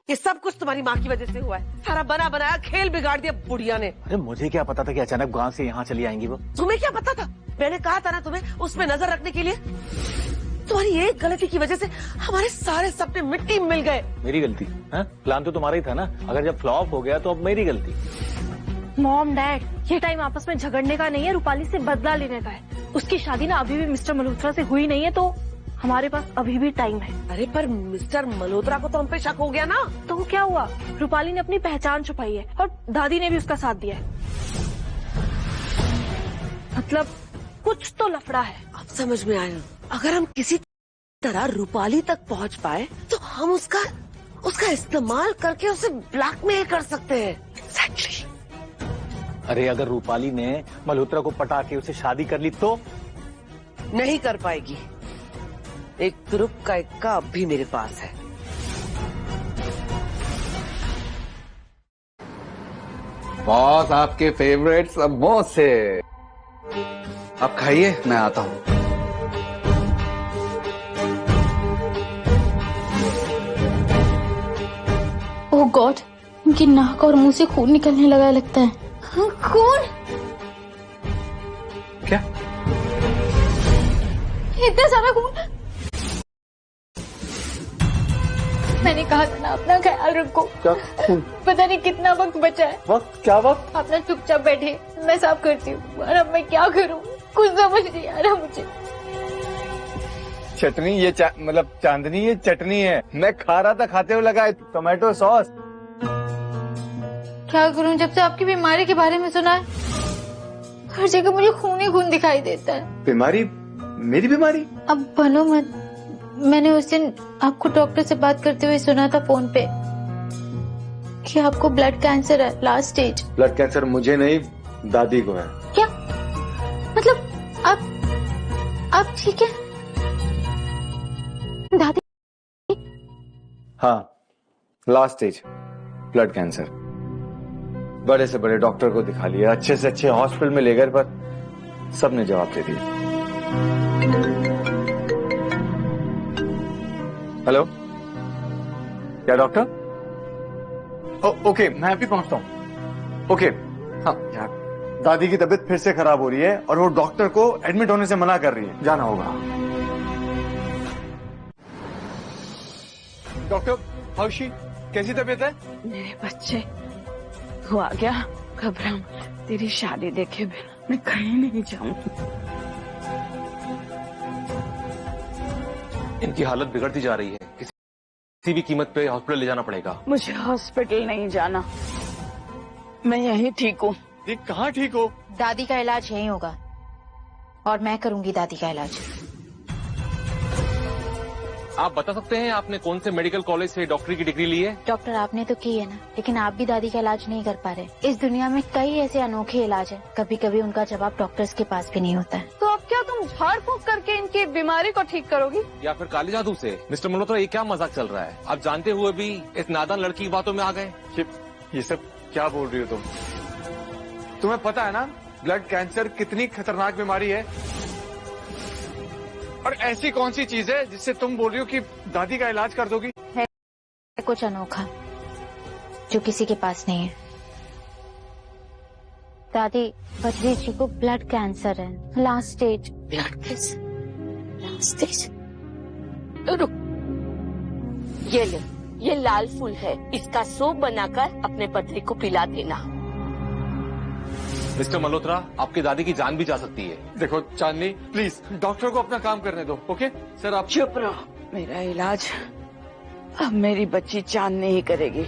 ये सब कुछ तुम्हारी माँ की वजह से हुआ है। सारा बना बनाया खेल बिगाड़ दिया बुढ़िया ने। अरे मुझे क्या पता था कि अचानक गांव से यहाँ चली आएंगी वो। तुम्हें क्या पता था? मैंने कहा था ना तुम्हें उसमें नजर रखने के लिए। तुम्हारी एक गलती की वजह से हमारे सारे सपने मिट्टी में मिल गए। मेरी गलती? प्लान तो तुम्हारा ही था ना, अगर जब फ्लॉप हो गया तो अब मेरी गलती। मॉम डैड, ये टाइम आपस में झगड़ने का नहीं है, रूपाली से बदला लेने का है। उसकी शादी ना अभी भी मिस्टर मल्होत्रा से हुई नहीं है, तो हमारे पास अभी भी टाइम है। अरे पर मिस्टर मल्होत्रा को तो हम पे शक हो गया ना। तो क्या हुआ? रूपाली ने अपनी पहचान छुपाई है और दादी ने भी उसका साथ दिया है। मतलब कुछ तो लफड़ा है। अब समझ में आया। अगर हम किसी तरह रूपाली तक पहुंच पाए तो हम उसका इस्तेमाल करके उसे ब्लैकमेल कर सकते हैं। Exactly. अरे अगर रूपाली ने मल्होत्रा को पटा के उसे शादी कर ली तो? नहीं कर पाएगी। एक ग्रुप का इक्का अब भी मेरे पास है। बॉस, आपके फेवरेट समोसे। आप खाइए, मैं आता हूँ। गॉड, उनकी नाक और मुंह से खून निकलने लगा लगता है। खून? क्या? इतना सारा खून? मैंने कहा था ना अपना ख्याल रखो। क्या खून? पता नहीं कितना वक्त बचा है। वक्त? क्या वक्त? आप ना चुपचाप बैठे, मैं साफ करती हूँ। और अब मैं क्या करूँ, कुछ समझ नहीं आ रहा मुझे। चटनी ये मतलब चांदनी ये चटनी है। मैं खा रहा था, खाते हुए लगा टोमेटो सॉस। क्या करूँ, जब से आपकी बीमारी के बारे में सुना है हर जगह मुझे खून ही खून दिखाई देता है। बीमारी? मेरी बीमारी? अब बनो मत। मैंने उस दिन आपको डॉक्टर से बात करते हुए सुना था फोन पे कि आपको ब्लड कैंसर है, लास्ट स्टेज। ब्लड कैंसर मुझे नहीं, दादी को है। क्या मतलब? आप ठीक है? दादी? हाँ, लास्ट स्टेज ब्लड कैंसर। बड़े से बड़े डॉक्टर को दिखा लिया, अच्छे से अच्छे हॉस्पिटल में ले गए, पर सबने जवाब दे दिया। हेलो, क्या डॉक्टर? ओके, मैं अभी पहुंचता हूँ। ओके, हाँ यार, दादी की तबीयत फिर से खराब हो रही है और वो डॉक्टर को एडमिट होने से मना कर रही है, जाना होगा। डॉक्टर, हाउशी, कैसी तबीयत है? मेरे बच्चे, तू आ गया? घबरा मत, तेरी शादी देखे बिना मैं कहीं नहीं जाऊंगी। इनकी हालत बिगड़ती जा रही है, किसी भी कीमत पे हॉस्पिटल ले जाना पड़ेगा। मुझे हॉस्पिटल नहीं जाना, मैं यहीं ठीक हूँ। कहाँ ठीक हो? दादी का इलाज यहीं होगा और मैं करूंगी दादी का इलाज। आप बता सकते हैं आपने कौन से मेडिकल कॉलेज से डॉक्टरी की डिग्री ली है? डॉक्टर आपने तो की है ना, लेकिन आप भी दादी का इलाज नहीं कर पा रहे। इस दुनिया में कई ऐसे अनोखे इलाज हैं, कभी कभी उनका जवाब डॉक्टर्स के पास भी नहीं होता है। तो अब क्या तुम झाड़ फूक करके इनकी बीमारी को ठीक करोगी? या फिर काले जादू से? मिस्टर मल्होत्रा, ये क्या मजाक चल रहा है? आप जानते हुए भी इस नादान लड़की की बातों में आ गए। ये सब क्या बोल रही हो तुम? तुम्हें पता है ना ब्लड कैंसर कितनी खतरनाक बीमारी है? और ऐसी कौन सी चीज है जिससे तुम बोल रही हो कि दादी का इलाज कर दोगी? है कुछ अनोखा जो किसी के पास नहीं है। दादी बद्री जी को ब्लड कैंसर है, last stage. Blood cancer last stage? रुक, ये ले, ये लाल फूल है, इसका सूप बनाकर अपने पति को पिला देना। मिस्टर मल्होत्रा, आपकी दादी की जान भी जा सकती है। देखो चांदनी, प्लीज डॉक्टर को अपना काम करने दो। ओके सर, आप चुप रहो। मेरा इलाज अब मेरी बच्ची चांदनी ही करेगी।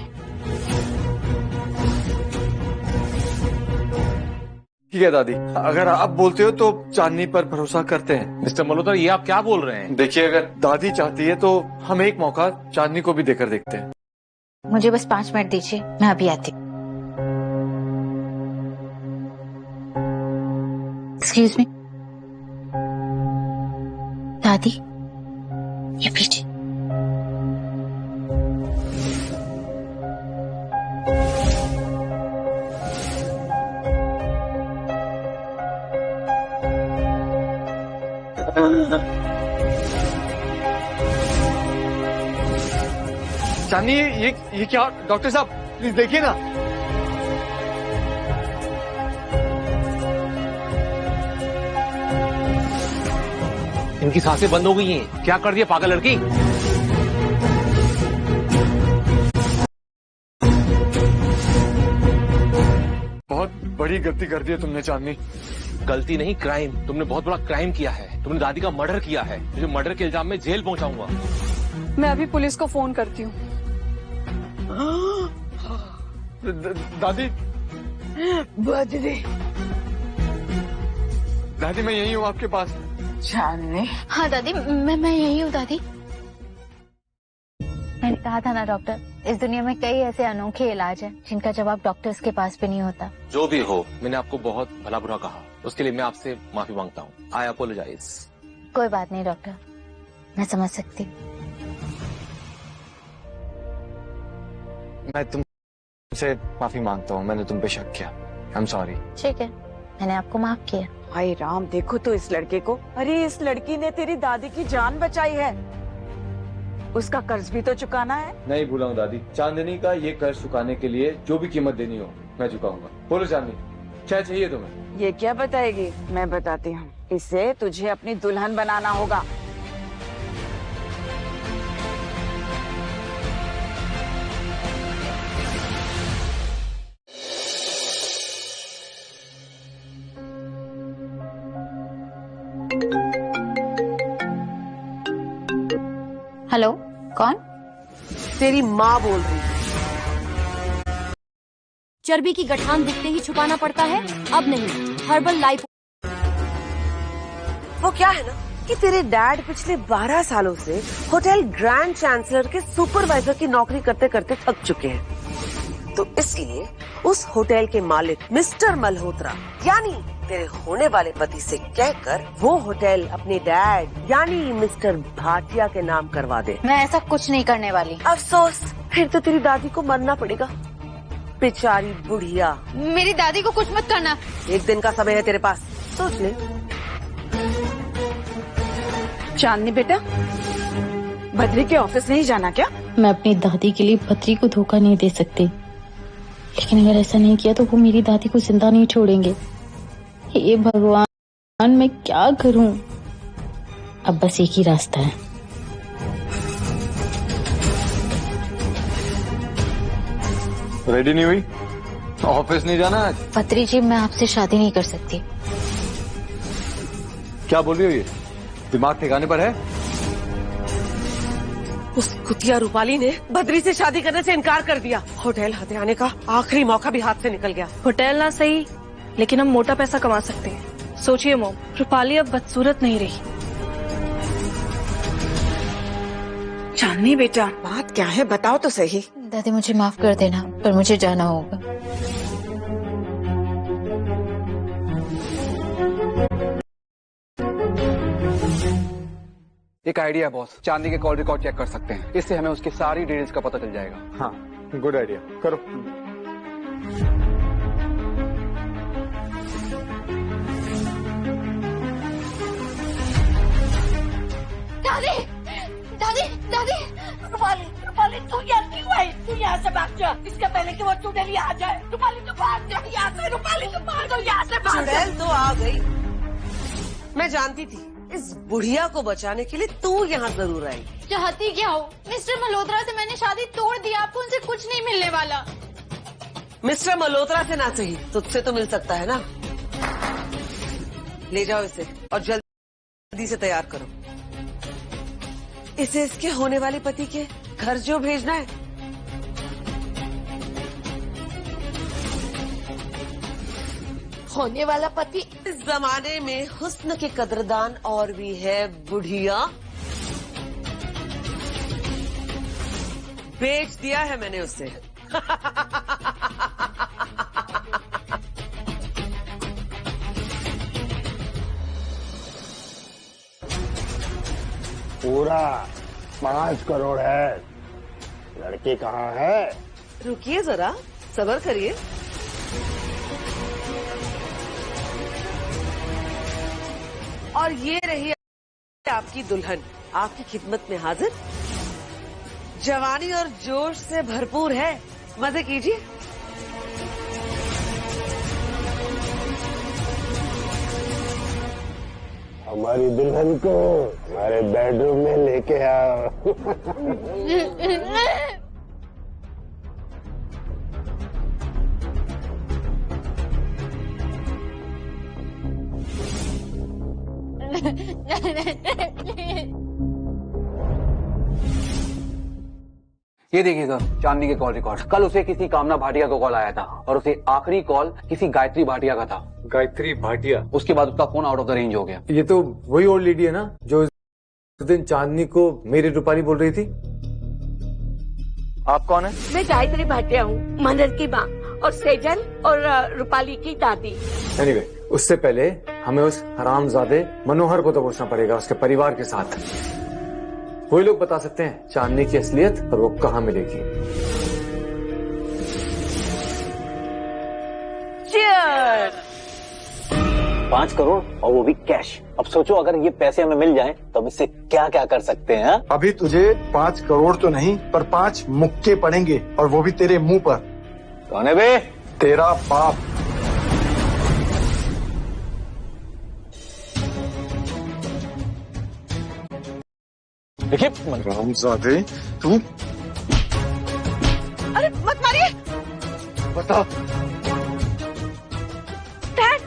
ठीक है दादी, अगर आप बोलते हो तो चांदनी पर भरोसा करते हैं। मिस्टर मल्होत्रा, ये आप क्या बोल रहे हैं? देखिए, अगर दादी चाहती है तो हम एक मौका चांदनी को भी देकर देखते हैं। मुझे बस 5 मिनट दीजिए, मैं अभी आती हूँ। एक्सक्यूज मी दादी, ये पीछे। चांदनी, ये क्या? डॉक्टर साहब प्लीज देखिए ना। इनकी सांसें बंद हो गई हैं। क्या कर दिया पागल लड़की? बहुत बड़ी गलती कर दी है तुमने चांदनी। गलती नहीं, क्राइम। तुमने बहुत बड़ा क्राइम किया है। तुमने दादी का मर्डर किया है। मुझे मर्डर के इल्जाम में जेल पहुंचाऊंगा। मैं अभी पुलिस को फोन करती हूँ। दादी, बद्री, दादी मैं यही हूँ आपके पास। चांदनी? हाँ दादी, मैं यही हूँ दादी। मैंने कहा था ना डॉक्टर, इस दुनिया में कई ऐसे अनोखे इलाज हैं जिनका जवाब डॉक्टर्स के पास भी नहीं होता। जो भी हो, मैंने आपको बहुत भला बुरा कहा, उसके लिए मैं आपसे माफी मांगता हूँ। आई अपोलोजाइज। कोई बात नहीं डॉक्टर, मैं समझ सकती। मैं तुमसे माफी मांगता हूँ, मैंने तुम पे शक किया। I am sorry. ठीक है, मैंने आपको माफ किया। हाय राम, देखो तो इस लड़के को। अरे इस लड़की ने तेरी दादी की जान बचाई है। उसका कर्ज भी तो चुकाना है। नहीं भूलाऊं दादी, चांदनी का ये कर्ज चुकाने के लिए जो भी कीमत देनी हो मैं चुकाऊंगा। बोलो चांदनी, क्या चाहिए तुम्हें? ये क्या बताएगी? मैं बताती हूँ। इसे तुझे अपनी दुल्हन बनाना होगा। हेलो, कौन? तेरी माँ बोल रही है। चर्बी की गठान दिखते ही छुपाना पड़ता है, अब नहीं। Herbal life. वो क्या है ना कि तेरे डैड पिछले 12 सालों से होटल ग्रैंड चांसलर के सुपरवाइजर की नौकरी करते करते थक चुके हैं, तो इसलिए उस होटल के मालिक मिस्टर मल्होत्रा यानी तेरे होने वाले पति से कहकर वो होटल अपने डैड यानी मिस्टर भाटिया के नाम करवा दे। मैं ऐसा कुछ नहीं करने वाली। अफसोस, फिर तो तेरी दादी को मरना पड़ेगा। बेचारी बुढ़िया। मेरी दादी को कुछ मत करना। एक दिन का समय है तेरे पास, सोच ले। चांदनी बेटा, बद्री के ऑफिस नहीं जाना क्या? मैं अपनी दादी के लिए बद्री को धोखा नहीं दे सकती, लेकिन अगर ऐसा नहीं किया तो वो मेरी दादी को जिंदा नहीं छोड़ेंगे। हे भगवान, मैं क्या करूं? अब बस एक ही रास्ता है। रेडी नहीं हुई? ऑफिस नहीं जाना आज? बद्री जी, मैं आपसे शादी नहीं कर सकती। क्या बोल रही हो ये? दिमाग ठिकाने पर है? उस कुतिया रूपाली ने बद्री से शादी करने से इनकार कर दिया। होटल हथियाने का आखिरी मौका भी हाथ से निकल गया। होटल ना सही, लेकिन हम मोटा पैसा कमा सकते हैं। सोचिए मोम, रूपाली अब बदसूरत नहीं रही। चांदनी बेटा, बात क्या है बताओ तो सही। दादी मुझे माफ कर देना, पर मुझे जाना होगा। एक आइडिया है बॉस, चांदनी के कॉल रिकॉर्ड चेक कर सकते हैं। इससे हमें उसकी सारी डिटेल्स का पता चल जाएगा। हाँ, गुड आइडिया, करो। दादी, दादी, दादी, रूपाली, रूपाली, तू यहाँ क्यों आई? तू यहाँ से भाग जा, इसके पहले कि वो चुड़ैल यहाँ आ जाए। रूपाली तू भाग जा यहाँ से, रूपाली तू भाग जा यहाँ से, भाग जा। चुड़ैल तो आ गई। मैं जानती थी इस बुढ़िया को बचाने के लिए तू यहाँ जरूर आई। चाहती क्या हो? मिस्टर मल्होत्रा से मैंने शादी तोड़ दी, आपको उनसे कुछ नहीं मिलने वाला। मिस्टर मल्होत्रा से ना सही, तुझसे तो मिल सकता है ना। ले जाओ इसे और जल्दी से तैयार करो। इसे इसके होने वाले पति के घर जो भेजना है। होने वाला पति? इस जमाने में हुस्न के कदरदान और भी है बुढ़िया। बेच दिया है मैंने उसे। पूरा 5 करोड़ है। लड़की कहाँ है? रुकिए जरा, सब्र करिए। और ये रही आपकी दुल्हन, आपकी खिदमत में हाजिर। जवानी और जोश से भरपूर है, मजे कीजिए। हमारी दुल्हन को हमारे बेडरूम में लेके आओ। ये देखिए सर, चांदनी के कॉल रिकॉर्ड। कल उसे किसी कामना भाटिया को कॉल आया था और उसे आखिरी कॉल किसी गायत्री भाटिया का था। गायत्री भाटिया? उसके बाद उसका phone out of the range हो गया। ये तो वही ओल्ड लेडी है ना जो उस दिन चांदनी को मेरी रूपाली बोल रही थी। आप कौन है? मैं गायत्री भाटिया हूँ, मनर की माँ, और सेजल और रूपाली की दादी। एनीवे, उससे पहले हमें उस हरामजादे मनोहर को तो पूछना पड़ेगा, उसके परिवार के साथ। वही लोग बता सकते हैं चांदनी की असलियत और वो कहाँ मिलेगी। Cheers! 5 करोड़ और वो भी कैश। अब सोचो अगर ये पैसे हमें मिल जाएं तो हम इससे क्या क्या कर सकते हैं। अभी तुझे 5 करोड़ तो नहीं पर 5 मुक्के पड़ेंगे, और वो भी तेरे मुंह पर। कौन है बे? तेरा बाप। देखिए रामजादे तू। अरे मत मारिए। बता। डैड।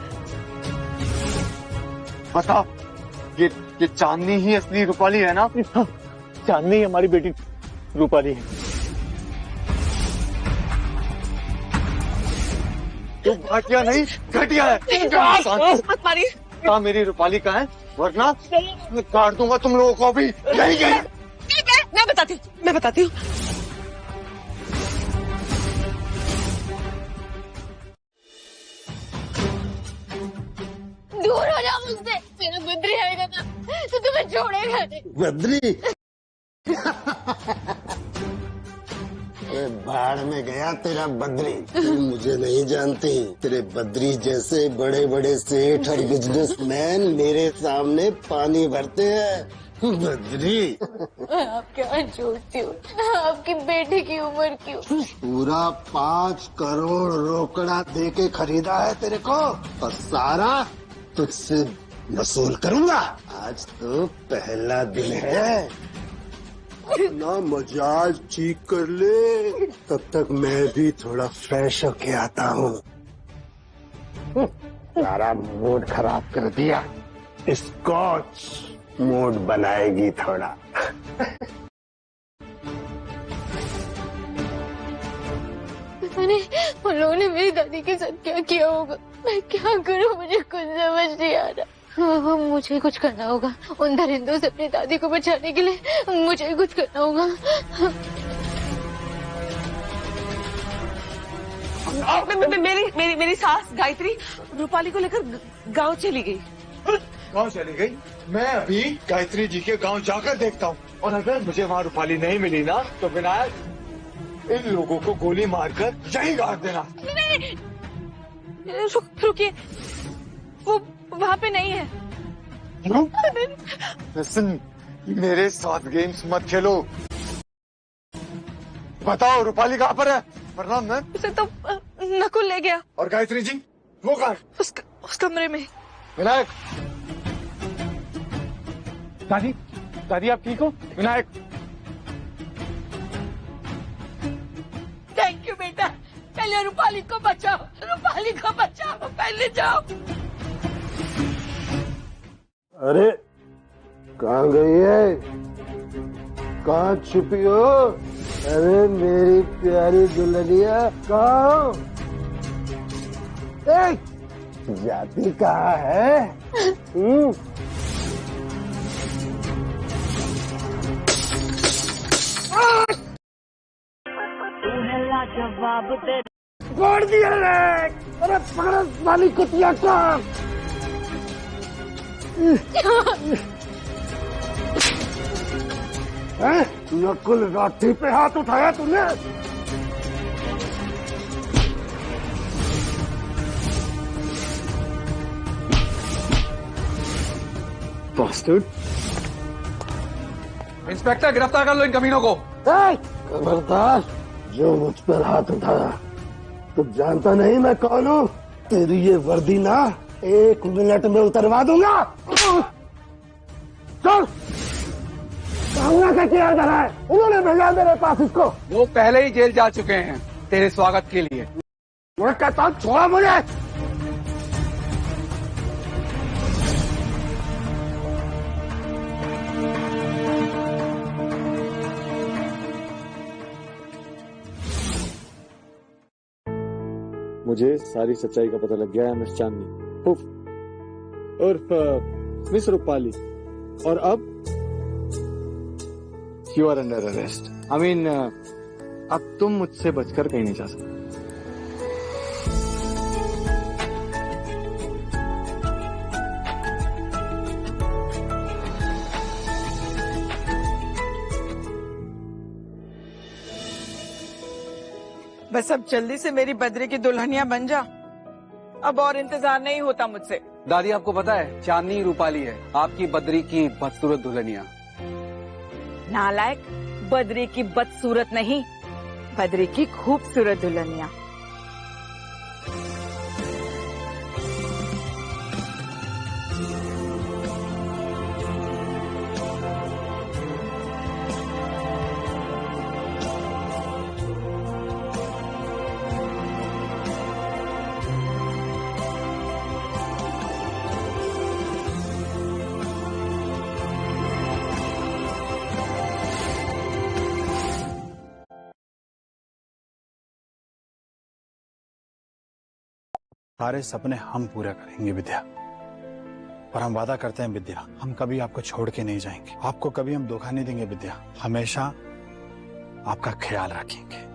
बता, ये चांदनी ही असली रूपाली है ना? चांदनी ही हमारी बेटी रूपाली है। तू घटिया नहीं, घटिया है। मत मारिए। बता मेरी रूपाली कहाँ है, वरना मैं काट दूंगा तुम लोगों को भी। यही गई। ठीक है, मैं बताती हूँ। दूर हो जाओ मुझसे, मेरा बद्री आएगा ना तो तुम्हें छोड़ेगा नहीं। बद्री? अरे भाड़ में गया तेरा बद्री। तू मुझे नहीं जानती। तेरे बद्री जैसे बड़े बड़े सेठ और बिजनेसमैन मेरे सामने पानी भरते हैं। बद्री आप क्या सोचती हो? आपकी बेटे की उम्र क्यों? पूरा 5 करोड़ रोकड़ा दे के खरीदा है तेरे को, और सारा तुझसे वसूल करूंगा। आज तो पहला दिन है। अपना मजाज ठीक कर ले, तब तक मैं भी थोड़ा फ्रेश होके आता हूँ। सारा मूड खराब कर दिया। स्कॉच मूड बनाएगी थोड़ा। पता नहीं उन लोगों ने मेरी दादी के साथ क्या किया होगा। मैं क्या करूं, मुझे कुछ समझ नहीं आ रहा। मुझे कुछ करना होगा। उन दरिंदों से अपनी दादी को बचाने के लिए मुझे कुछ करना होगा। मेरी सास गायत्री रूपाली को लेकर गांव चली गई। गांव चली गई? मैं अभी गायत्री जी के गांव जाकर देखता हूँ, और अगर मुझे वहाँ रूपाली नहीं मिली ना तो विनायक इन लोगों को गोली मारकर यहीं गाड़ देना। नहीं, रुकिए, वो वहाँ पे नहीं है। लिसन, मेरे साथ गेम्स मत खेलो। बताओ रूपाली कहाँ पर है, वरना मैं। उसे तो नकुल ले गया। और गायत्री जी वो कहाँ? उस कमरे में। विनायक। दादी, दादी आप ठीक हो? विनायक। थैंक यू बेटा, पहले रूपाली को बचाओ, रूपाली को बचाओ, पहले जाओ। अरे कहाँ गई है? कहाँ छुपी हो? अरे मेरी प्यारी दुल्हनिया कहाँ हो? जाती कहाँ है? जवाब दे। छोड़ दिया रे। अरे पकड़ वाली कुतिया का। नकुल राठी पे हाथ उठाया तूने? बास्टर्ड। इंस्पेक्टर गिरफ्तार कर लो इन कमीनों को। खबरदार, जो मुझ पर हाथ उठाया, तू जानता नहीं मैं कौन हूँ? तेरी ये वर्दी ना 1 मिनट में उतरवा दूंगा। चल, कांगड़ा का क्या करा है? उन्होंने भेजा मेरे पास इसको। वो पहले ही जेल जा चुके हैं तेरे स्वागत के लिए। मैं कहता हूँ छोड़ा मुझे। मुझे सारी सच्चाई का पता लग गया है मिस चांदनी उर्फ मिस रूपाली, और अब you are under arrest. I mean अब तुम मुझसे बचकर कहीं नहीं जा सकते। बस अब जल्दी से मेरी बद्री की दुल्हनिया बन जा। अब और इंतजार नहीं होता मुझसे। दादी आपको पता है चांदनी रूपाली है आपकी बद्री की बदसूरत दुल्हनिया। नालायक, बद्री की बदसूरत नहीं, बद्री की खूबसूरत दुल्हनिया। सारे सपने हम पूरे करेंगे विद्या, और हम वादा करते हैं विद्या, हम कभी आपको छोड़ के नहीं जाएंगे, आपको कभी हम धोखा नहीं देंगे विद्या, हमेशा आपका ख्याल रखेंगे।